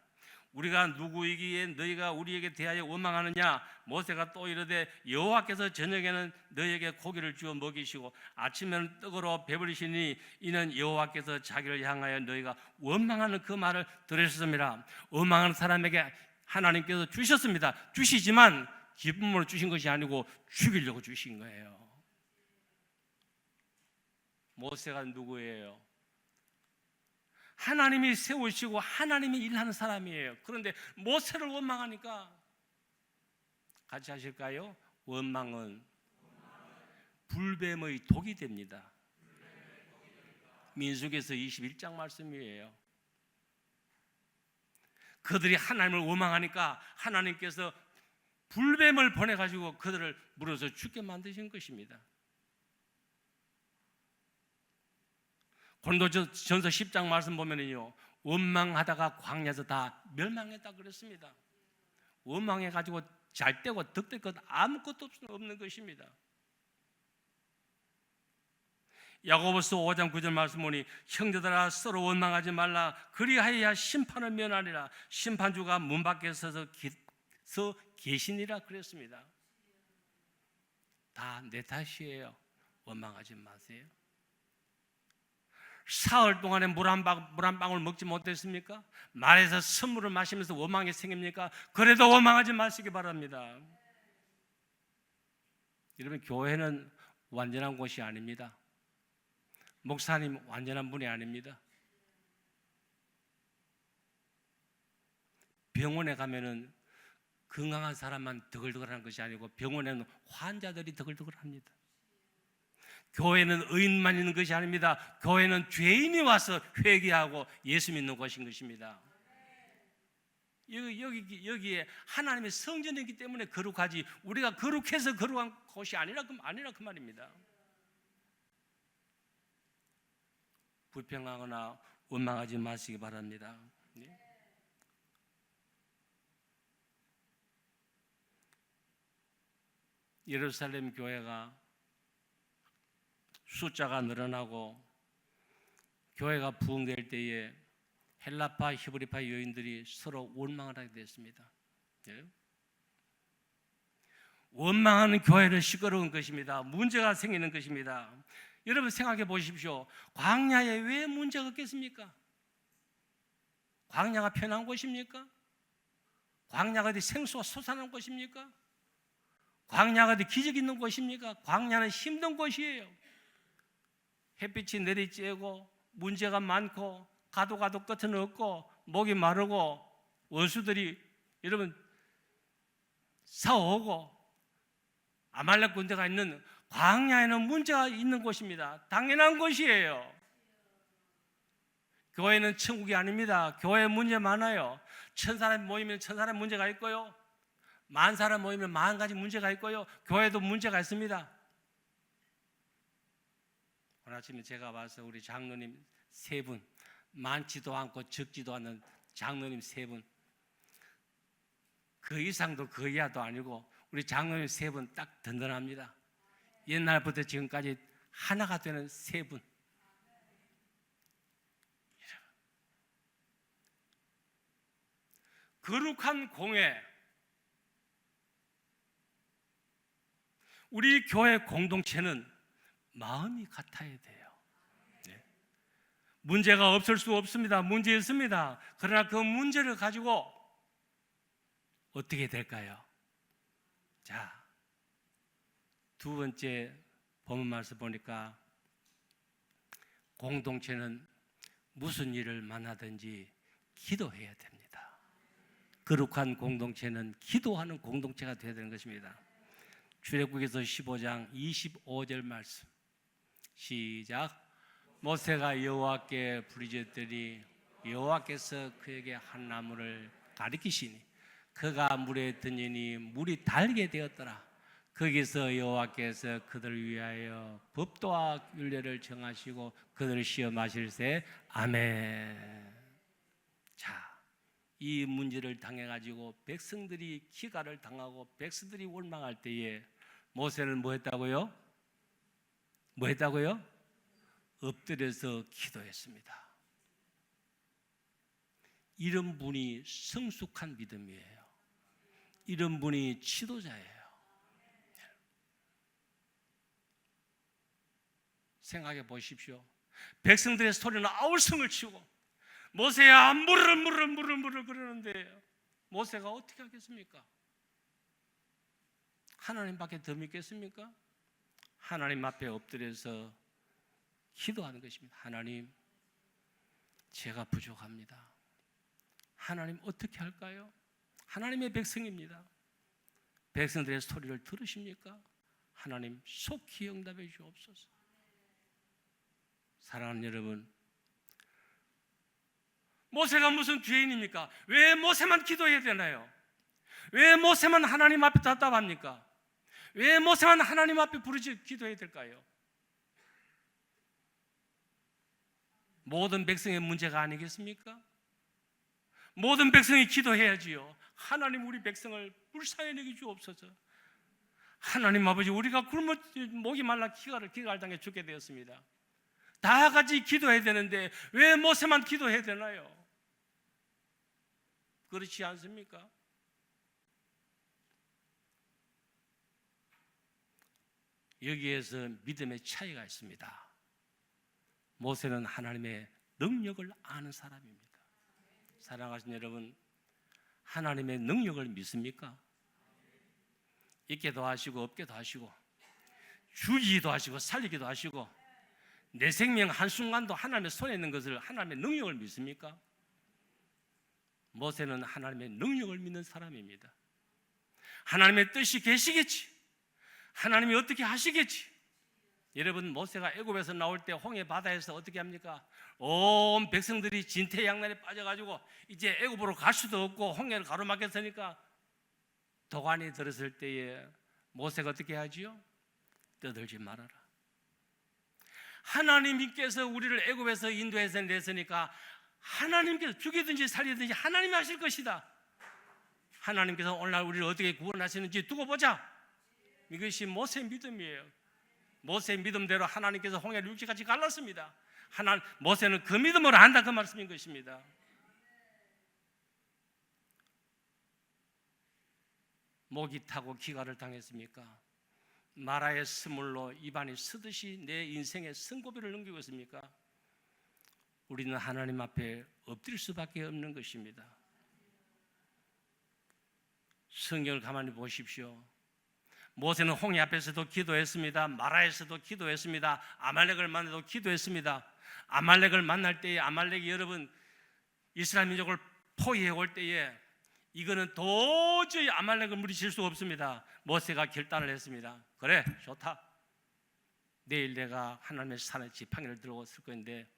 우리가 누구이기에 너희가 우리에게 대하여 원망하느냐? 모세가 또 이르되 여호와께서 저녁에는 너희에게 고기를 주어 먹이시고 아침에는 떡으로 배부리시니 이는 여호와께서 자기를 향하여 너희가 원망하는 그 말을 들으셨습니다. 원망하는 사람에게 하나님께서 주셨습니다. 주시지만 기쁨으로 주신 것이 아니고 죽이려고 주신 거예요. 모세가 누구예요? 하나님이 세우시고 하나님이 일하는 사람이에요. 그런데 모세를 원망하니까 같이 하실까요? 원망은 불뱀의 독이 됩니다. 민수기에서 21장 말씀이에요. 그들이 하나님을 원망하니까 하나님께서 불뱀을 보내가지고 그들을 물어서 죽게 만드신 것입니다. 고린도전서 10장 말씀 보면은요 원망하다가 광야에서 다 멸망했다 그랬습니다. 원망해가지고 잘 때고 득될 것 아무것도 없는 것입니다. 야고보서 5장 9절 말씀 보니 형제들아 서로 원망하지 말라 그리하여야 심판을 면하리라. 심판주가 문 밖에 서서 계시니라 그랬습니다. 다 내 탓이에요. 원망하지 마세요. 사흘 동안에 물 한 방울 먹지 못했습니까? 말에서 선물을 마시면서 원망이 생깁니까? 그래도 원망하지 마시기 바랍니다. 여러분, 교회는 완전한 곳이 아닙니다. 목사님 완전한 분이 아닙니다. 병원에 가면은 건강한 사람만 더글더글하는 것이 아니고 병원에는 환자들이 더글더글합니다. 교회는 의인만 있는 것이 아닙니다. 교회는 죄인이 와서 회개하고 예수 믿는 곳인 것입니다. 여기에 하나님의 성전이기 때문에 거룩하지, 우리가 거룩해서 거룩한 곳이 아니라 그 말입니다. 불평하거나 원망하지 마시기 바랍니다. 예루살렘 교회가 숫자가 늘어나고 교회가 부흥될 때에 헬라파, 히브리파 여인들이 서로 원망을 하게 됐습니다. 원망하는 교회는 시끄러운 것입니다. 문제가 생기는 것입니다. 여러분 생각해 보십시오. 광야에 왜 문제가 없겠습니까? 광야가 편한 곳입니까? 광야가 어디 생수가 솟아나는 곳입니까? 광야가 어디 기적 있는 곳입니까? 광야는 힘든 곳이에요. 햇빛이 내리쬐고 문제가 많고 가도 끝은 없고 목이 마르고 원수들이 여러분 싸우고 아말렉 군대가 있는 광야에는 문제가 있는 곳입니다. 당연한 곳이에요. 교회는 천국이 아닙니다. 교회에 문제 많아요. 1000사람 모이면 1000사람 문제가 있고요, 10,000사람 모이면 10,000가지 문제가 있고요, 교회도 문제가 있습니다. 오늘 아침에 제가 와서 우리 장로님 3분, 많지도 않고 적지도 않은 장로님 3분, 그 이상도 그 이하도 아니고 우리 장로님 3분 딱 든든합니다. 옛날부터 지금까지 하나가 되는 3분. 거룩한 공회, 우리 교회 공동체는 마음이 같아야 돼요. 문제가 없을 수 없습니다. 문제 있습니다. 그러나 그 문제를 가지고 어떻게 될까요? 자, 2번째 본문 말씀 보니까 공동체는 무슨 일을 만나든지 기도해야 됩니다. 거룩한 공동체는 기도하는 공동체가 되어야 되는 것입니다. 출애굽기서 15장 25절 말씀 시작. 모세가 여호와께 부르짖더니 여호와께서 그에게 한 나무를 가리키시니 그가 물에 던지니 물이 달게 되었더라. 거기서 여호와께서 그들을 위하여 법도와 율례를 정하시고 그들을 시어 마실세. 아멘. 자, 이 문제를 당해가지고 백성들이 기가를 당하고 백성들이 원망할 때에 모세는 뭐 했다고요? 뭐 했다고요? 엎드려서 기도했습니다. 이런 분이 성숙한 믿음이에요. 이런 분이 지도자예요. 생각해 보십시오. 백성들의 소리는 아울성을 치고 모세야 물을 그러는데 모세가 어떻게 하겠습니까? 하나님밖에 더 믿겠습니까? 하나님 앞에 엎드려서 기도하는 것입니다. 하나님, 제가 부족합니다. 하나님 어떻게 할까요? 하나님의 백성입니다. 백성들의 소리를 들으십니까? 하나님 속히 응답해 주옵소서. 사랑하는 여러분, 모세가 무슨 죄인입니까? 왜 모세만 기도해야 되나요? 왜 모세만 하나님 앞에 답답합니까? 왜 모세만 하나님 앞에 부르짖어 기도해야 될까요? 모든 백성의 문제가 아니겠습니까? 모든 백성이 기도해야지요. 하나님, 우리 백성을 불쌍히 여겨 주옵소서. 하나님 아버지, 우리가 굶어 목이 말라 기가를 당해 죽게 되었습니다. 다 같이 기도해야 되는데 왜 모세만 기도해야 되나요? 그렇지 않습니까? 여기에서 믿음의 차이가 있습니다. 모세는 하나님의 능력을 아는 사람입니다. 사랑하신 여러분, 하나님의 능력을 믿습니까? 있게도 하시고 없게도 하시고 죽이기도 하시고 살리기도 하시고 내 생명 한순간도 하나님의 손에 있는 것을, 하나님의 능력을 믿습니까? 모세는 하나님의 능력을 믿는 사람입니다. 하나님의 뜻이 계시겠지, 하나님이 어떻게 하시겠지. 여러분, 모세가 애굽에서 나올 때 홍해 바다에서 어떻게 합니까? 온 백성들이 진퇴양난에 빠져가지고 이제 애굽으로 갈 수도 없고 홍해를 가로막혔으니까 도관이 들었을 때에 모세가 어떻게 하지요? 떠들지 말아라. 하나님께서 우리를 애굽에서 인도해서 냈으니까 하나님께서 죽이든지 살리든지 하나님이 하실 것이다. 하나님께서 오늘날 우리를 어떻게 구원하시는지 두고 보자. 이것이 모세의 믿음이에요. 모세의 믿음대로 하나님께서 홍해를 육지같이 갈랐습니다. 모세는 그 믿음으로 한다, 그 말씀인 것입니다. 목이 타고 기가를 당했습니까? 마라의 스물로 입안이 쓰듯이 내 인생의 승고비를 넘기고 있습니까? 우리는 하나님 앞에 엎드릴 수밖에 없는 것입니다. 성경을 가만히 보십시오. 모세는 홍해 앞에서도 기도했습니다. 마라에서도 기도했습니다. 아말렉을 만나도 기도했습니다. 아말렉을 만날 때에 아말렉이 여러분 이스라엘 민족을 포위해 올 때에 이거는 도저히 아말렉을 물리칠 수 없습니다. 모세가 결단을 했습니다. 그래, 좋다. 내일 내가 하나님의 산에 지팡이를 들고 쓸 건데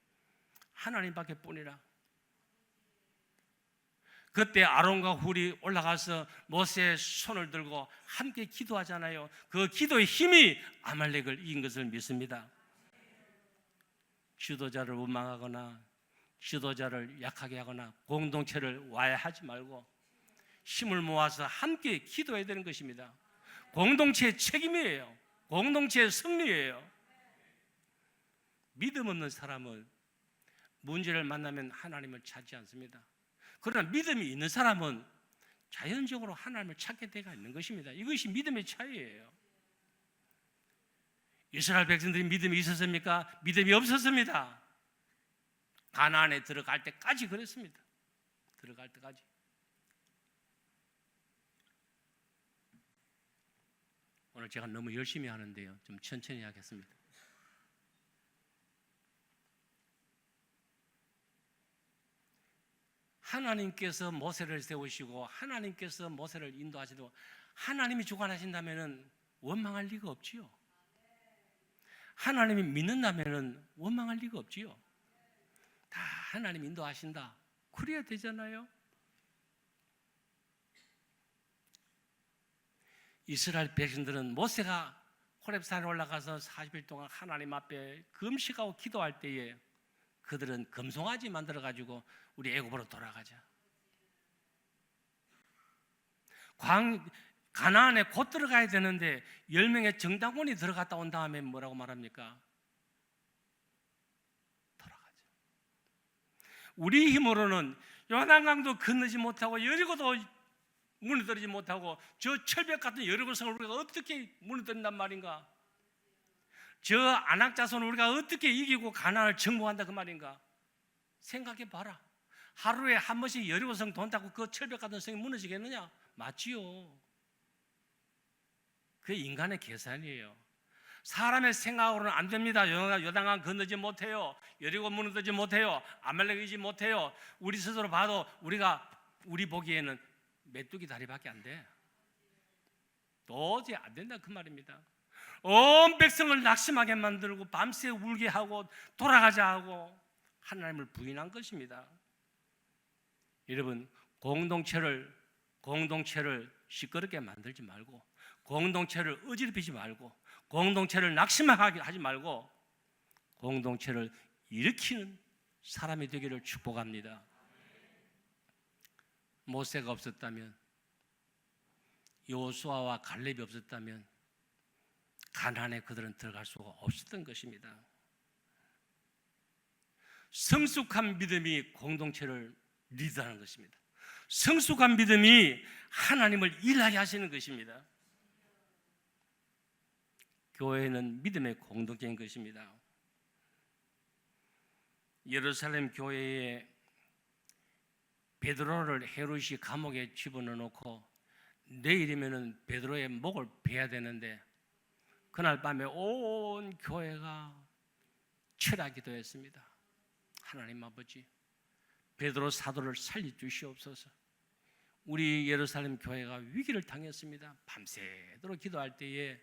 하나님밖에 뿐이라. 그때 아론과 훌이 올라가서 모세의 손을 들고 함께 기도하잖아요. 그 기도의 힘이 아말렉을 이긴 것을 믿습니다. 지도자를 원망하거나 지도자를 약하게 하거나 공동체를 와해하지 말고 힘을 모아서 함께 기도해야 되는 것입니다. 공동체의 책임이에요. 공동체의 승리예요. 믿음 없는 사람은 문제를 만나면 하나님을 찾지 않습니다. 그러나 믿음이 있는 사람은 자연적으로 하나님을 찾게 되어 있는 것입니다. 이것이 믿음의 차이예요. 이스라엘 백성들이 믿음이 있었습니까? 믿음이 없었습니다. 가나안에 들어갈 때까지 그랬습니다. 들어갈 때까지. 오늘 제가 너무 열심히 하는데요, 좀 천천히 하겠습니다. 하나님께서 모세를 세우시고 하나님께서 모세를 인도하시고 하나님이 주관하신다면 원망할 리가 없지요. 하나님이 믿는다면 원망할 리가 없지요. 다 하나님 인도하신다, 그래야 되잖아요. 이스라엘 백성들은 모세가 호렙산에 올라가서 40일 동안 하나님 앞에 금식하고 기도할 때에 그들은 금송아지 만들어가지고 우리 애굽으로 돌아가자. 가나안에 곧 들어가야 되는데 10명의 정당원이 들어갔다 온 다음에 뭐라고 말합니까? 돌아가자. 우리 힘으로는 요단강도 건너지 못하고 여리고도 무너뜨리지 못하고 저 철벽 같은 여리고성을 우리가 어떻게 무너뜨린단 말인가? 저 안악자손을 우리가 어떻게 이기고 가나안을 정복한다 그 말인가? 생각해 봐라. 하루에 한 번씩 여리고성 돈다고 그 철벽 같은 성이 무너지겠느냐? 맞지요. 그게 인간의 계산이에요. 사람의 생각으로는 안 됩니다. 요단강 건너지 못해요. 여리고 무너뜨리지 못해요. 아말렉 이기지 못해요. 우리 스스로 봐도 우리 보기에는 메뚜기 다리밖에 안 돼. 도저히 안 된다 그 말입니다. 온 백성을 낙심하게 만들고 밤새 울게 하고 돌아가자 하고 하나님을 부인한 것입니다. 여러분, 공동체를 시끄럽게 만들지 말고, 공동체를 어지럽히지 말고, 공동체를 낙심하게 하지 말고 공동체를 일으키는 사람이 되기를 축복합니다. 모세가 없었다면, 여호수아와 갈렙이 없었다면 가나안에 그들은 들어갈 수가 없었던 것입니다. 성숙한 믿음이 공동체를 리드하는 것입니다. 성숙한 믿음이 하나님을 일하게 하시는 것입니다. 교회는 믿음의 공동체인 것입니다. 예루살렘 교회에 베드로를 헤롯이 감옥에 집어넣어 놓고 내일이면 베드로의 목을 베야 되는데 그날 밤에 온 교회가 철야기도했습니다. 하나님 아버지, 베드로 사도를 살려 주시옵소서. 우리 예루살렘 교회가 위기를 당했습니다. 밤새도록 기도할 때에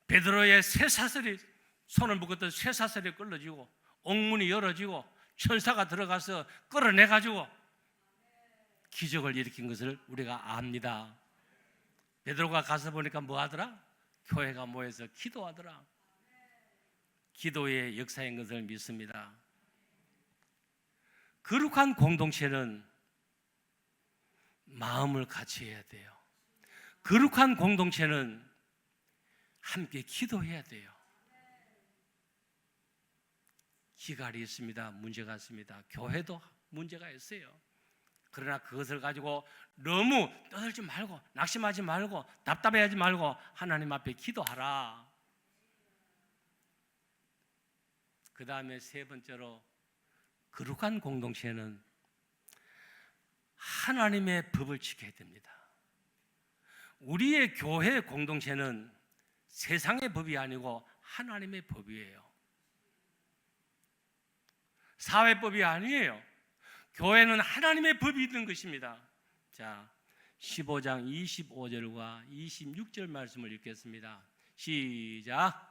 베드로의 쇠사슬이, 손을 묶었던 쇠사슬이 끌어지고 옥문이 열어지고 천사가 들어가서 끌어내가지고 기적을 일으킨 것을 우리가 압니다. 베드로가 가서 보니까 뭐 하더라? 교회가 모여서 기도하더라. 기도의 역사인 것을 믿습니다. 거룩한 공동체는 마음을 같이 해야 돼요. 거룩한 공동체는 함께 기도해야 돼요. 기갈이 있습니다. 문제가 있습니다. 교회도 문제가 있어요. 그러나 그것을 가지고 너무 떠들지 말고 낙심하지 말고 답답해하지 말고 하나님 앞에 기도하라. 그 다음에 세 번째로, 거룩한 공동체는 하나님의 법을 지켜야 됩니다. 우리의 교회 공동체는 세상의 법이 아니고 하나님의 법이에요. 사회법이 아니에요. 교회는 하나님의 법이 있는 것입니다. 자, 15장 25절과 26절 말씀을 읽겠습니다. 시작.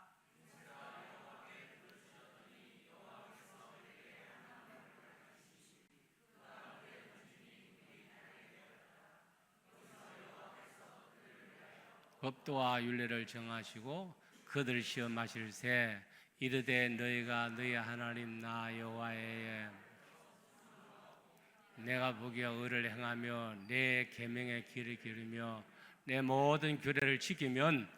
법도와 율례를 정하시고 그들 시험하실새 이르되 너희가 너희 하나님 나 여호와의 내가 보기에 의를 행하며 내 계명의 길을 기르며 내 모든 규례를 지키면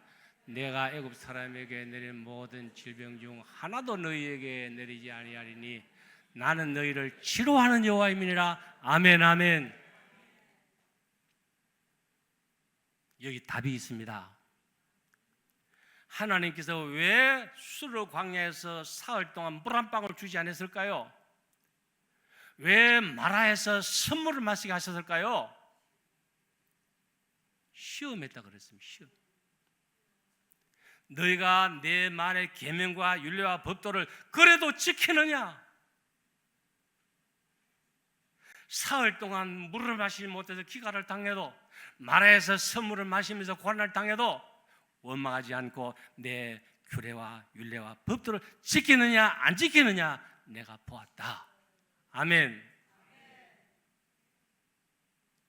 내가 애굽 사람에게 내린 모든 질병 중 하나도 너희에게 내리지 아니하리니 나는 너희를 치료하는 여호와임이니라. 아멘 아멘. 여기 답이 있습니다. 하나님께서 왜 수르 광야에서 사흘 동안 물 한 방울 주지 않았을까요? 왜 마라에서 선물을 마시게 하셨을까요? 시험했다 그랬습니다. 시험. 너희가 내 말의 계명과 율례와 법도를 그래도 지키느냐? 사흘 동안 물을 마시지 못해서 기갈을 당해도, 마라에서 선물을 마시면서 고난을 당해도 원망하지 않고 내 규례와 율례와 법도를 지키느냐 안 지키느냐 내가 보았다. 아멘.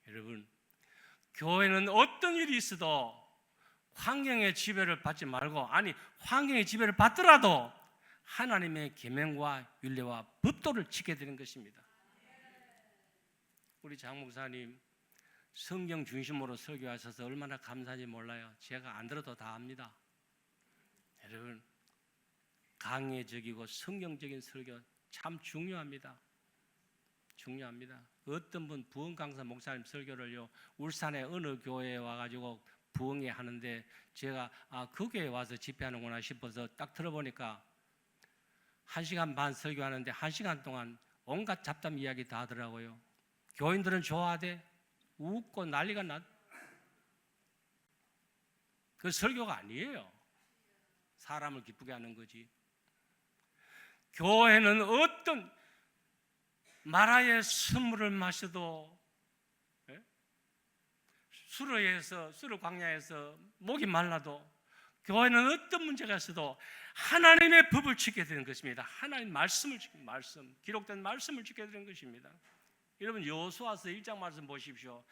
여러분, 교회는 어떤 일이 있어도 환경의 지배를 받지 말고, 아니 환경의 지배를 받더라도 하나님의 계명과 율례와 법도를 지켜야 되는 것입니다. 우리 장 목사님 성경 중심으로 설교하셔서 얼마나 감사한지 몰라요. 제가 안 들어도 다 압니다. 여러분, 강의적이고 성경적인 설교 참 중요합니다. 중요합니다. 어떤 분 부흥 강사 목사님 설교를요, 울산의 어느 교회에 와가지고 부흥회 하는데 제가 그 교회에 와서 집회하는구나 싶어서 딱 들어보니까 1시간 반 설교하는데 1시간 동안 온갖 잡담 이야기 다 하더라고요. 교인들은 좋아하대. 웃고 난리가 났. 그 설교가 아니에요. 사람을 기쁘게 하는 거지. 교회는 어떤 마라의 선물을 마셔도, 수르 광야에서 목이 말라도, 교회는 어떤 문제가 있어도 하나님의 법을 지켜야 되는 것입니다. 하나님 말씀을 지키는, 말씀, 기록된 말씀을 지켜야 되는 것입니다. 여러분, 여호수아서 1장 말씀 보십시오.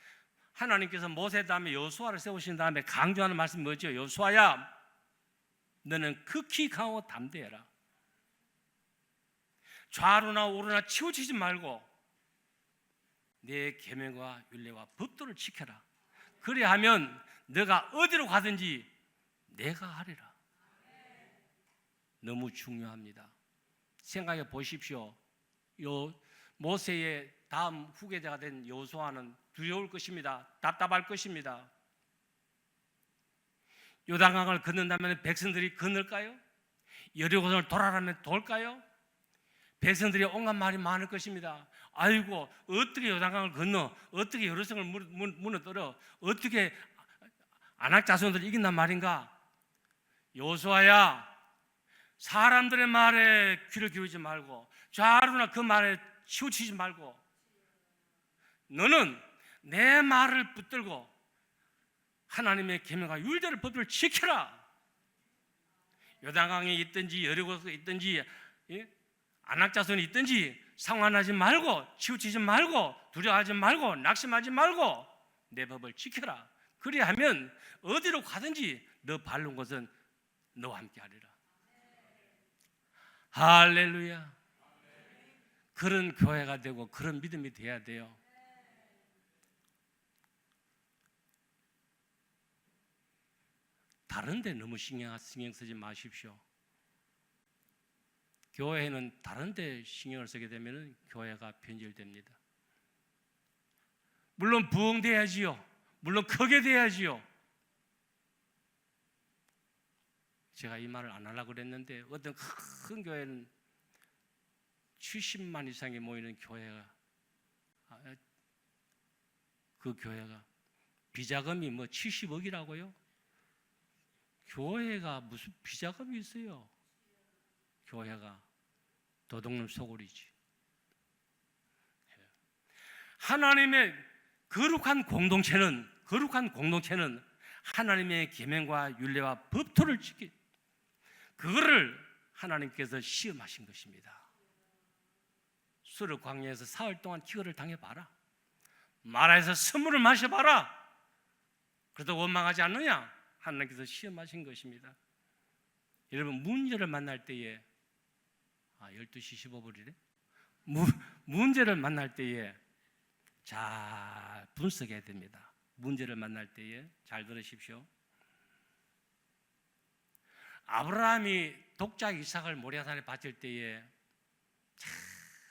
하나님께서 모세 다음에 여호수아를 세우신 다음에 강조하는 말씀이 뭐죠? 여호수아야, 너는 극히 강하고 담대해라. 좌로나 우로나 치우치지 말고 내 계명과 율례와 법도를 지켜라. 그리하면 너가 어디로 가든지 내가 하리라. 너무 중요합니다. 생각해 보십시오. 모세의 다음 후계자가 된 여호수아는 두려울 것입니다. 답답할 것입니다. 요단강을 건넌다면 백성들이 건널까요? 여리고성을 돌아라면 돌까요? 백성들이 온갖 말이 많을 것입니다. 아이고, 어떻게 요단강을 건너, 어떻게 여리고성을 무너뜨려, 어떻게 아낙 자손들을 이긴단 말인가? 여호수아야, 사람들의 말에 귀를 기울이지 말고 좌우나 그 말에 치우치지 말고 너는 내 말을 붙들고 하나님의 계명과 율례를 법을 지켜라. 요단강에 있든지 여리고에 있든지 안악자손에 있든지 상관하지 말고 치우치지 말고 두려워하지 말고 낙심하지 말고 내 법을 지켜라. 그리하면 어디로 가든지 너 밟는 곳은 너와 함께 하리라. 할렐루야. 그런 교회가 되고 그런 믿음이 돼야 돼요. 다른 데 너무 신경 쓰지 마십시오. 교회는 다른 데 신경을 쓰게 되면 교회가 변질됩니다. 물론 부흥돼야지요. 물론 크게 돼야지요. 제가 이 말을 안 하려고 그랬는데 어떤 큰 교회는 70만 이상이 모이는 교회가 그 교회가 비자금이 뭐 70억이라고요? 교회가 무슨 비자금이 있어요? 교회가 도둑놈 소굴이지. 하나님의 거룩한 공동체는 하나님의 계명과 율례와 법도를 지키 그거를 하나님께서 시험하신 것입니다. 수르 광야에서 사흘 동안 기거를 당해봐라. 마라에서 선물을 마셔봐라. 그래도 원망하지 않느냐? 하나님께서 시험하신 것입니다. 여러분 문제를 만날 때에 12시 15분이래. 문제를 만날 때에 잘 분석해야 됩니다. 문제를 만날 때에 잘 들으십시오. 아브라함이 독자 이삭을 모리아산에 바칠 때에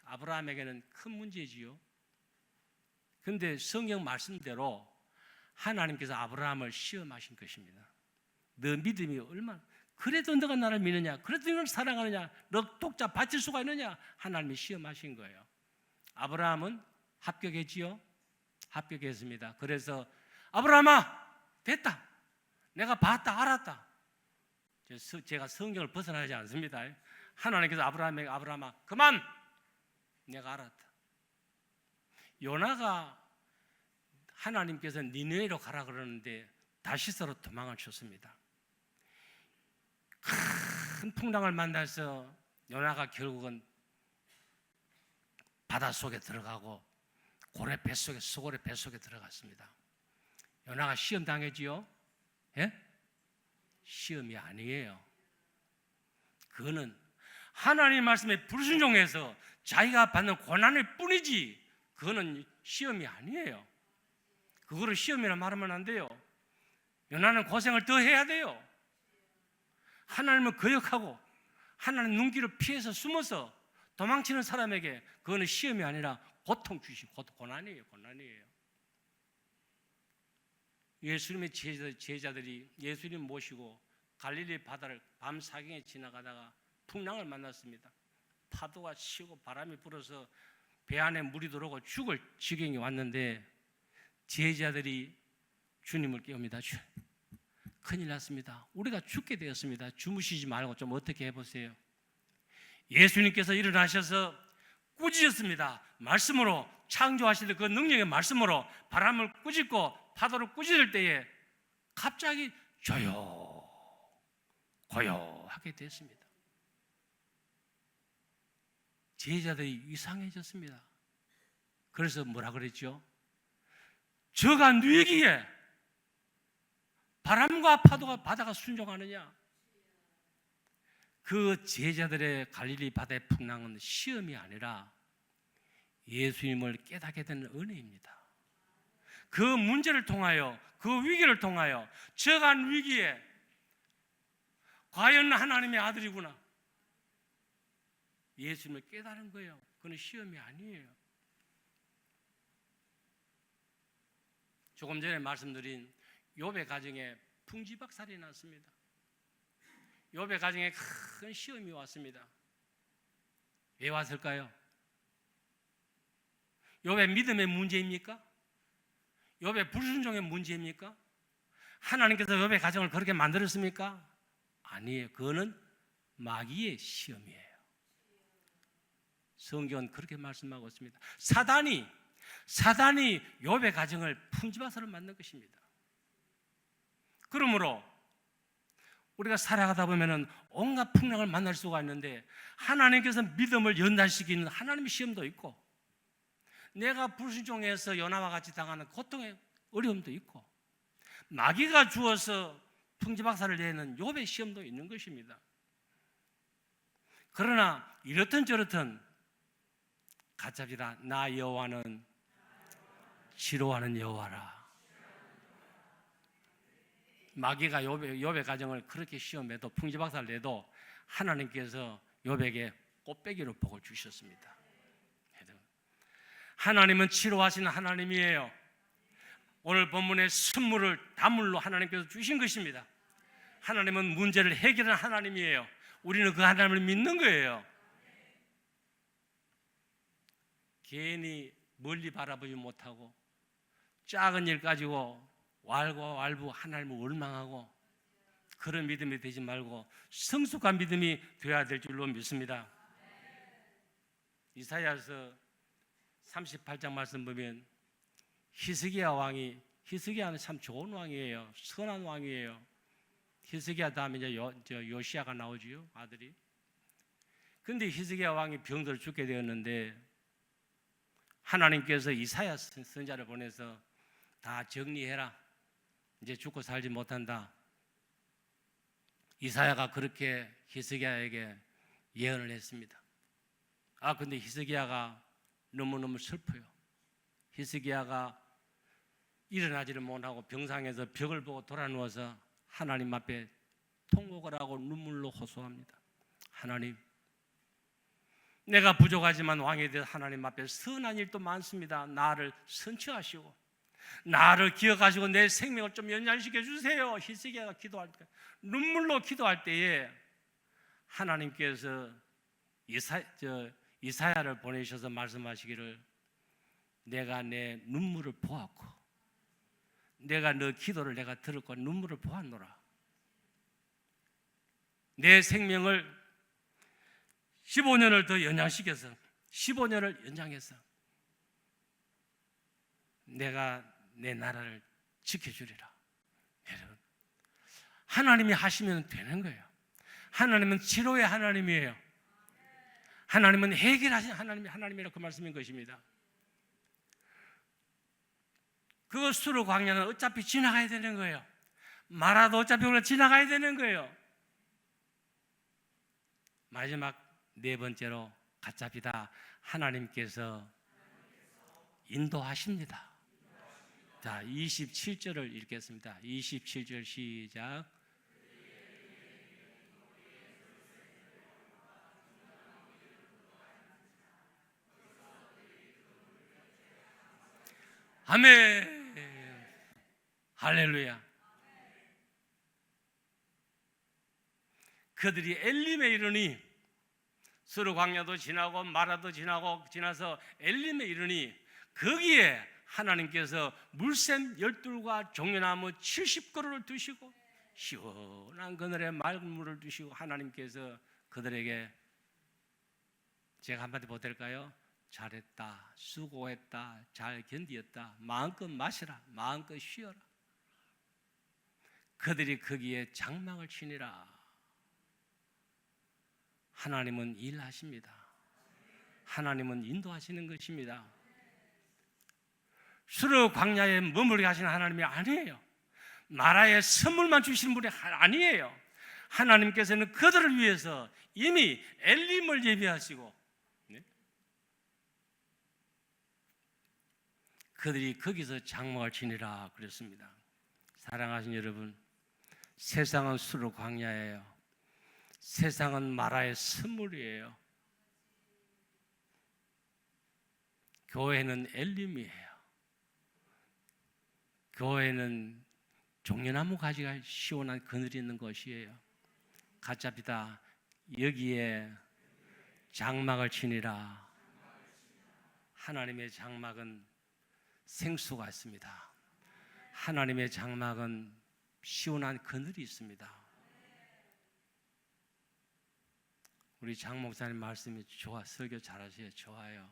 아브라함에게는 큰 문제지요. 그런데 성경 말씀대로 하나님께서 아브라함을 시험하신 것입니다. 너 믿음이 얼마나 그래도 너가 나를 믿느냐? 그래도 너를 사랑하느냐? 너 독자 바칠 수가 있느냐? 하나님이 시험하신 거예요. 아브라함은 합격했지요? 합격했습니다. 그래서 아브라함아 됐다. 내가 봤다 알았다. 제가 성경을 벗어나지 않습니다. 하나님께서 아브라함에게 아브라함아 그만 내가 알았다. 요나가 하나님께서 니느웨로 가라 그러는데 다시스로 도망을 쳤습니다. 큰 풍랑을 만나서 요나가 결국은 바닷속에 들어가고 고래 뱃속에 수고래 뱃속에 들어갔습니다. 요나가 시험 당했지요? 예? 시험이 아니에요. 그거는 하나님 말씀에 불순종해서 자기가 받는 고난일 뿐이지 그거는 시험이 아니에요. 그거를 시험이라 말하면 안 돼요. 요나는 고생을 더 해야 돼요. 하나님을 거역하고 하나님 눈길을 피해서 숨어서 도망치는 사람에게 그거는 시험이 아니라 고통 주신 고난이에요. 고난이에요. 예수님의 제자들이 예수님 모시고 갈릴리 바다를 밤 사경에 지나가다가 풍랑을 만났습니다. 파도가 치고 바람이 불어서 배 안에 물이 들어오고 죽을 지경이 왔는데 제자들이 주님을 깨웁니다. 큰일 났습니다. 우리가 죽게 되었습니다. 주무시지 말고 좀 어떻게 해보세요. 예수님께서 일어나셔서 꾸짖었습니다. 말씀으로 창조하시던 그 능력의 말씀으로 바람을 꾸짖고 파도를 꾸짖을 때에 갑자기 고요하게 됐습니다. 제자들이 이상해졌습니다. 그래서 뭐라 그랬죠? 저가 뉘기에 바람과 파도가 바다가 순종하느냐? 그 제자들의 갈릴리 바다의 풍랑은 시험이 아니라 예수님을 깨닫게 되는 은혜입니다. 그 문제를 통하여 그 위기를 통하여 저간 위기에 과연 하나님의 아들이구나 예수님을 깨달은 거예요. 그건 시험이 아니에요. 조금 전에 말씀드린 욥의 가정에 풍지박살이 났습니다. 욥의 가정에 큰 시험이 왔습니다. 왜 왔을까요? 욥의 믿음의 문제입니까? 욥의 불순종의 문제입니까? 하나님께서 욥의 가정을 그렇게 만들었습니까? 아니에요. 그거는 마귀의 시험이에요. 성경은 그렇게 말씀하고 있습니다. 사단이 욥의 가정을 풍지박산으로 만든 것입니다. 그러므로 우리가 살아가다 보면은 온갖 풍랑을 만날 수가 있는데, 하나님께서 믿음을 연단시키는 하나님의 시험도 있고, 내가 불순종해서 요나와 같이 당하는 고통의 어려움도 있고, 마귀가 주어서 풍지박산을 내는 욥의 시험도 있는 것입니다. 그러나 이렇든 저렇든 가짜지라, 나 여호와는 지로하는 여호와라. 마귀가 욥의 가정을 그렇게 시험해도, 풍지박산을 내도 하나님께서 욥에게 꽃배기로 복을 주셨습니다. 하나님은 치료하시는 하나님이에요. 오늘 본문의 선물을 단물로 하나님께서 주신 것입니다. 하나님은 문제를 해결하는 하나님이에요. 우리는 그 하나님을 믿는 거예요. 괜히 멀리 바라보지 못하고 작은 일 가지고 왈가왈부 하나님을 원망하고 그런 믿음이 되지 말고 성숙한 믿음이 되어야 될 줄로 믿습니다. 이사야서 38장 말씀 보면 히스기야 왕이, 히스기야는 참 좋은 왕이에요. 선한 왕이에요. 히스기야 다음에 이제 요시야가 나오지요, 아들이. 그런데 히스기야 왕이 병들어 죽게 되었는데 하나님께서 이사야 선지자를 보내서 다 정리해라, 이제 죽고 살지 못한다. 이사야가 그렇게 히스기야에게 예언을 했습니다. 근데 히스기야가 너무너무 슬퍼요. 히스기야가 일어나지를 못하고 병상에서 벽을 보고 돌아 누워서 하나님 앞에 통곡을 하고 눈물로 호소합니다. 하나님, 내가 부족하지만 왕에 대해 하나님 앞에 선한 일도 많습니다. 나를 선처하시고 나를 기억하시고 내 생명을 좀 연장시켜 주세요. 히스기야가 기도할 때, 눈물로 기도할 때에 하나님께서 이사야를 보내셔서 말씀하시기를, 내가 내 눈물을 보았고 내가 너 기도를 내가 들었고 눈물을 보았노라. 내 생명을 15년을 더 연장시켜서 15년을 연장해서 내가 내 나라를 지켜주리라. 여러분, 하나님이 하시면 되는 거예요. 하나님은 치료의 하나님이에요. 하나님은 해결하신 하나님이라고 그 말씀인 것입니다. 그 수르 광야는 어차피 지나가야 되는 거예요. 마라도 어차피 우리가 지나가야 되는 거예요. 마지막 네 번째로 가짜비다, 하나님께서 인도하십니다. 자, 27절을 읽겠습니다. 27절 시작. 아멘. 할렐루야. 그들이 엘림에 이르니, 수르 광야도 지나고 마라도 지나서 엘림에 이르니 거기에 하나님께서 물샘 12과 종려나무 70그루를 두시고 시원한 그늘에 맑은 물을 두시고, 하나님께서 그들에게, 제가 한마디 보탤까요? 잘했다, 수고했다, 잘 견디었다, 마음껏 마시라, 마음껏 쉬어라. 그들이 거기에 장막을 치니라. 하나님은 일하십니다. 하나님은 인도하시는 것입니다. 수르 광야에 머무르게 하시는 하나님이 아니에요. 나라의 선물만 주시는 분이 아니에요. 하나님께서는 그들을 위해서 이미 엘림을 예비하시고, 그들이 거기서 장막을 치니라 그랬습니다. 사랑하신 여러분, 세상은 수르 광야예요. 세상은 마라의 선물이에요. 교회는 엘림이에요. 교회는 종려나무 가지가 시원한 그늘이 있는 것이에요. 가짜비다, 여기에 장막을 치니라. 하나님의 장막은 생수가 있습니다. 하나님의 장막은 시원한 그늘이 있습니다. 우리 장 목사님 말씀이 좋아, 설교 잘하세요. 좋아요.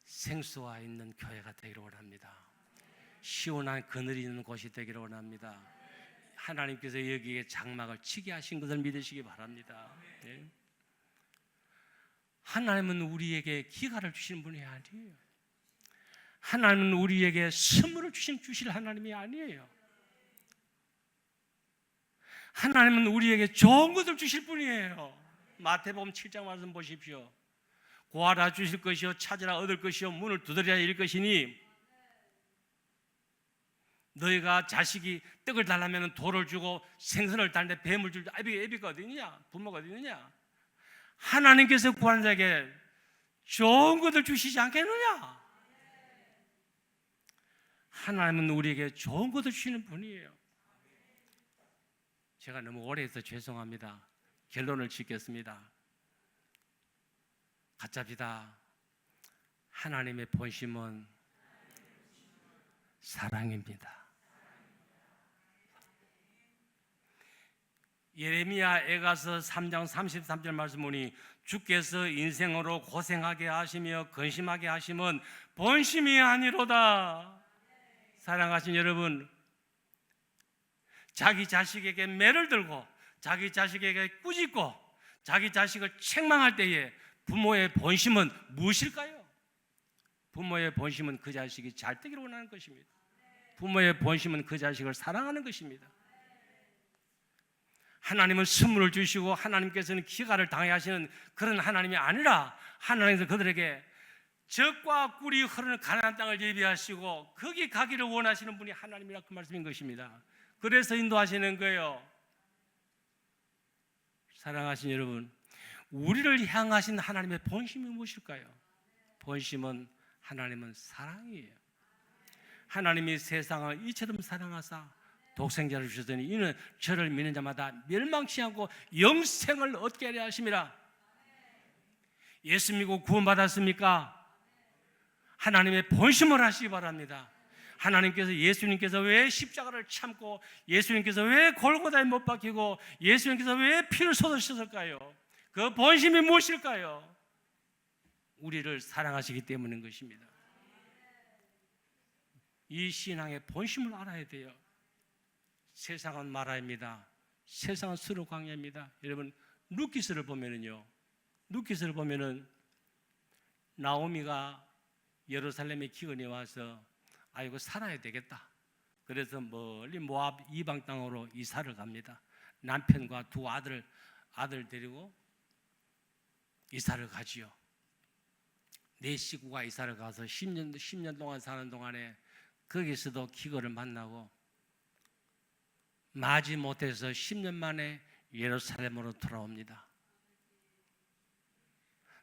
생수와 있는 교회가 되기를 원합니다. 시원한 그늘이 있는 곳이 되기를 원합니다. 하나님께서 여기에 장막을 치게 하신 것을 믿으시기 바랍니다. 네. 하나님은 우리에게 기가를 주시는 분이 아니에요. 하나님은 우리에게 선물을 주실 하나님이 아니에요. 하나님은 우리에게 좋은 것을 주실 분이에요. 마태복음 7장 말씀 보십시오. 구하라 주실 것이요 찾으라 얻을 것이요 문을 두드리라 열 것이니, 너희가 자식이 떡을 달라면 돌을 주고 생선을 달는데 뱀을 줄 애비가 어디 있느냐? 부모가 어디 있느냐? 하나님께서 구하는 자에게 좋은 것을 주시지 않겠느냐? 하나님은 우리에게 좋은 것을 주시는 분이에요. 제가 너무 오래 해서 죄송합니다. 결론을 짓겠습니다. 가짜비다. 하나님의 본심은 사랑입니다. 예레미야 에가서 3장 33절 말씀 보니, 주께서 인생으로 고생하게 하시며 근심하게 하심은 본심이 아니로다. 사랑하신 여러분, 자기 자식에게 매를 들고 자기 자식에게 꾸짖고 자기 자식을 책망할 때에 부모의 본심은 무엇일까요? 부모의 본심은 그 자식이 잘 되기를 원하는 것입니다. 부모의 본심은 그 자식을 사랑하는 것입니다. 하나님은 선물을 주시고 하나님께서는 기가를 당해 하시는 그런 하나님이 아니라, 하나님께서 그들에게 젖과 꿀이 흐르는 가나안 땅을 예비하시고 거기 가기를 원하시는 분이 하나님이라, 그 말씀인 것입니다. 그래서 인도하시는 거예요. 사랑하신 여러분, 우리를 향하신 하나님의 본심이 무엇일까요? 본심은, 하나님은 사랑이에요. 하나님이 세상을 이처럼 사랑하사 독생자를 주셨더니 이는 저를 믿는 자마다 멸망치 않고 영생을 얻게 하려 하심이라. 예수 믿고 구원받았습니까? 하나님의 본심을 하시기 바랍니다. 하나님께서, 예수님께서 왜 십자가를 참고, 예수님께서 왜 골고다에 못 박히고, 예수님께서 왜 피를 쏟으셨을까요? 그 본심이 무엇일까요? 우리를 사랑하시기 때문인 것입니다. 이 신앙의 본심을 알아야 돼요. 세상은 마라입니다. 세상은 수로 광야입니다. 여러분, 루키스를 보면은요, 루키스를 보면은 나오미가 예루살렘에 기근이 와서 아이고 살아야 되겠다. 그래서 멀리 모압 이방 땅으로 이사를 갑니다. 남편과 두 아들 데리고 이사를 가지요. 네 식구가 이사를 가서 10년 동안 사는 동안에 거기서도 기근을 만나고 마지 못해서 10년 만에 예루살렘으로 돌아옵니다.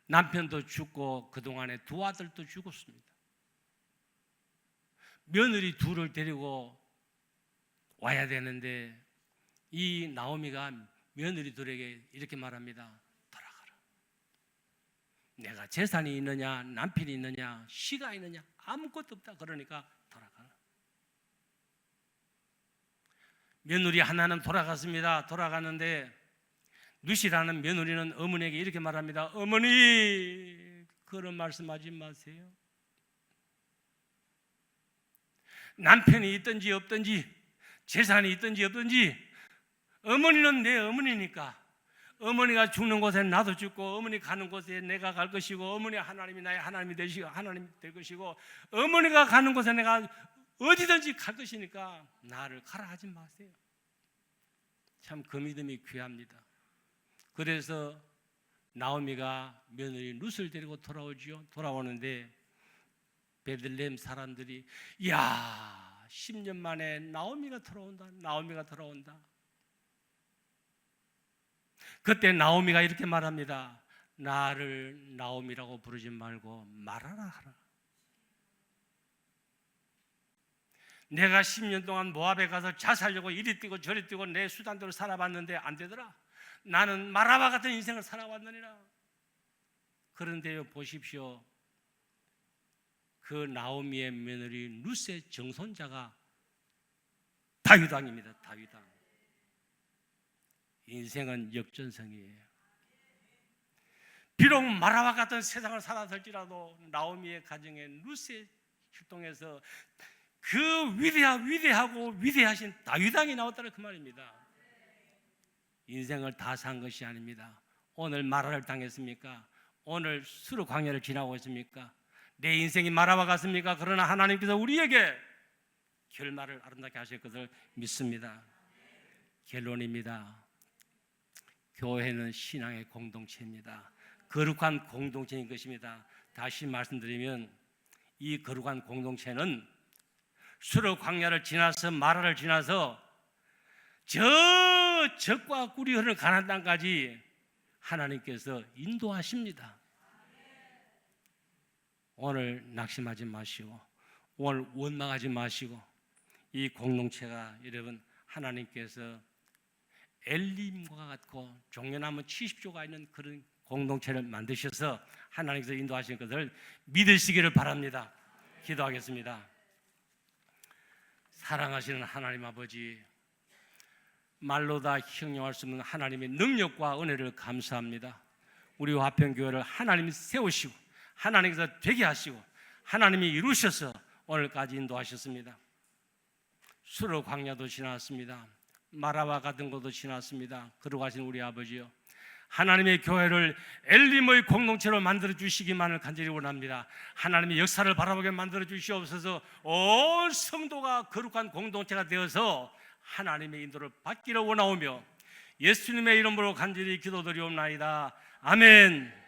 남편도 죽고 그동안에 두 아들도 죽었습니다. 며느리 둘을 데리고 와야 되는데 이 나오미가 며느리 둘에게 이렇게 말합니다. 돌아가라. 내가 재산이 있느냐, 남편이 있느냐, 시가 있느냐, 아무것도 없다. 그러니까 돌아가라. 며느리 하나는 돌아갔습니다. 돌아가는데 누시라는 며느리는 어머니에게 이렇게 말합니다. 어머니, 그런 말씀하지 마세요. 남편이 있든지 없든지, 재산이 있든지 없든지, 어머니는 내 어머니니까 어머니가 죽는 곳에 나도 죽고, 어머니 가는 곳에 내가 갈 것이고, 어머니 하나님이 나의 하나님이 되시고 하나님이 될 것이고, 어머니가 가는 곳에 내가 어디든지 갈 것이니까 나를 가라 하지 마세요. 참 그 믿음이 귀합니다. 그래서 나오미가 며느리 룻을 데리고 돌아오죠. 돌아오는데 베들레헴 사람들이, 야, 10년 만에 나오미가 돌아온다. 나오미가 돌아온다. 그때 나오미가 이렇게 말합니다. 나를 나오미라고 부르지 말고 말하라 하라. 내가 10년 동안 모압에 가서 자살려고 이리 뛰고 저리 뛰고 내 수단대로 살아봤는데 안 되더라. 나는 마라바 같은 인생을 살아왔느니라. 그런데요, 보십시오. 그 나오미의 며느리 룻의 정손자가 다윗 왕입니다. 다윗 왕. 인생은 역전성이에요. 비록 마라와 같은 세상을 살았을지라도 나오미의 가정에 루스의 혈통에서 그 위대하고 위대하신 다윗 왕이 나왔다는 그 말입니다. 인생을 다 산 것이 아닙니다. 오늘 마라를 당했습니까? 오늘 수르 광야를 지나고 있습니까? 내 인생이 마라와 같습니까? 그러나 하나님께서 우리에게 결말을 아름답게 하실 것을 믿습니다. 결론입니다. 교회는 신앙의 공동체입니다. 거룩한 공동체인 것입니다. 다시 말씀드리면 이 거룩한 공동체는 수르 광야를 지나서 마라를 지나서 저 적과 꿀이 흐르는 가나안 땅까지 하나님께서 인도하십니다. 오늘 낙심하지 마시고 오늘 원망하지 마시고 이 공동체가 여러분 하나님께서 엘림과 같고 종려나무 70조가 있는 그런 공동체를 만드셔서 하나님께서 인도하신 것을 믿으시기를 바랍니다. 기도하겠습니다. 사랑하시는 하나님 아버지, 말로 다 형용할 수 없는 하나님의 능력과 은혜를 감사합니다. 우리 화평교회를 하나님이 세우시고 하나님께서 되게 하시고 하나님이 이루셔서 오늘까지 인도하셨습니다. 수르 광야도 지났습니다. 마라와 같은 것도 지났습니다. 걸어가신 우리 아버지요, 하나님의 교회를 엘림의 공동체로 만들어 주시기만을 간절히 원합니다. 하나님의 역사를 바라보게 만들어 주시옵소서. 온 성도가 거룩한 공동체가 되어서 하나님의 인도를 받기를 원하오며 예수님의 이름으로 간절히 기도드리옵나이다. 아멘.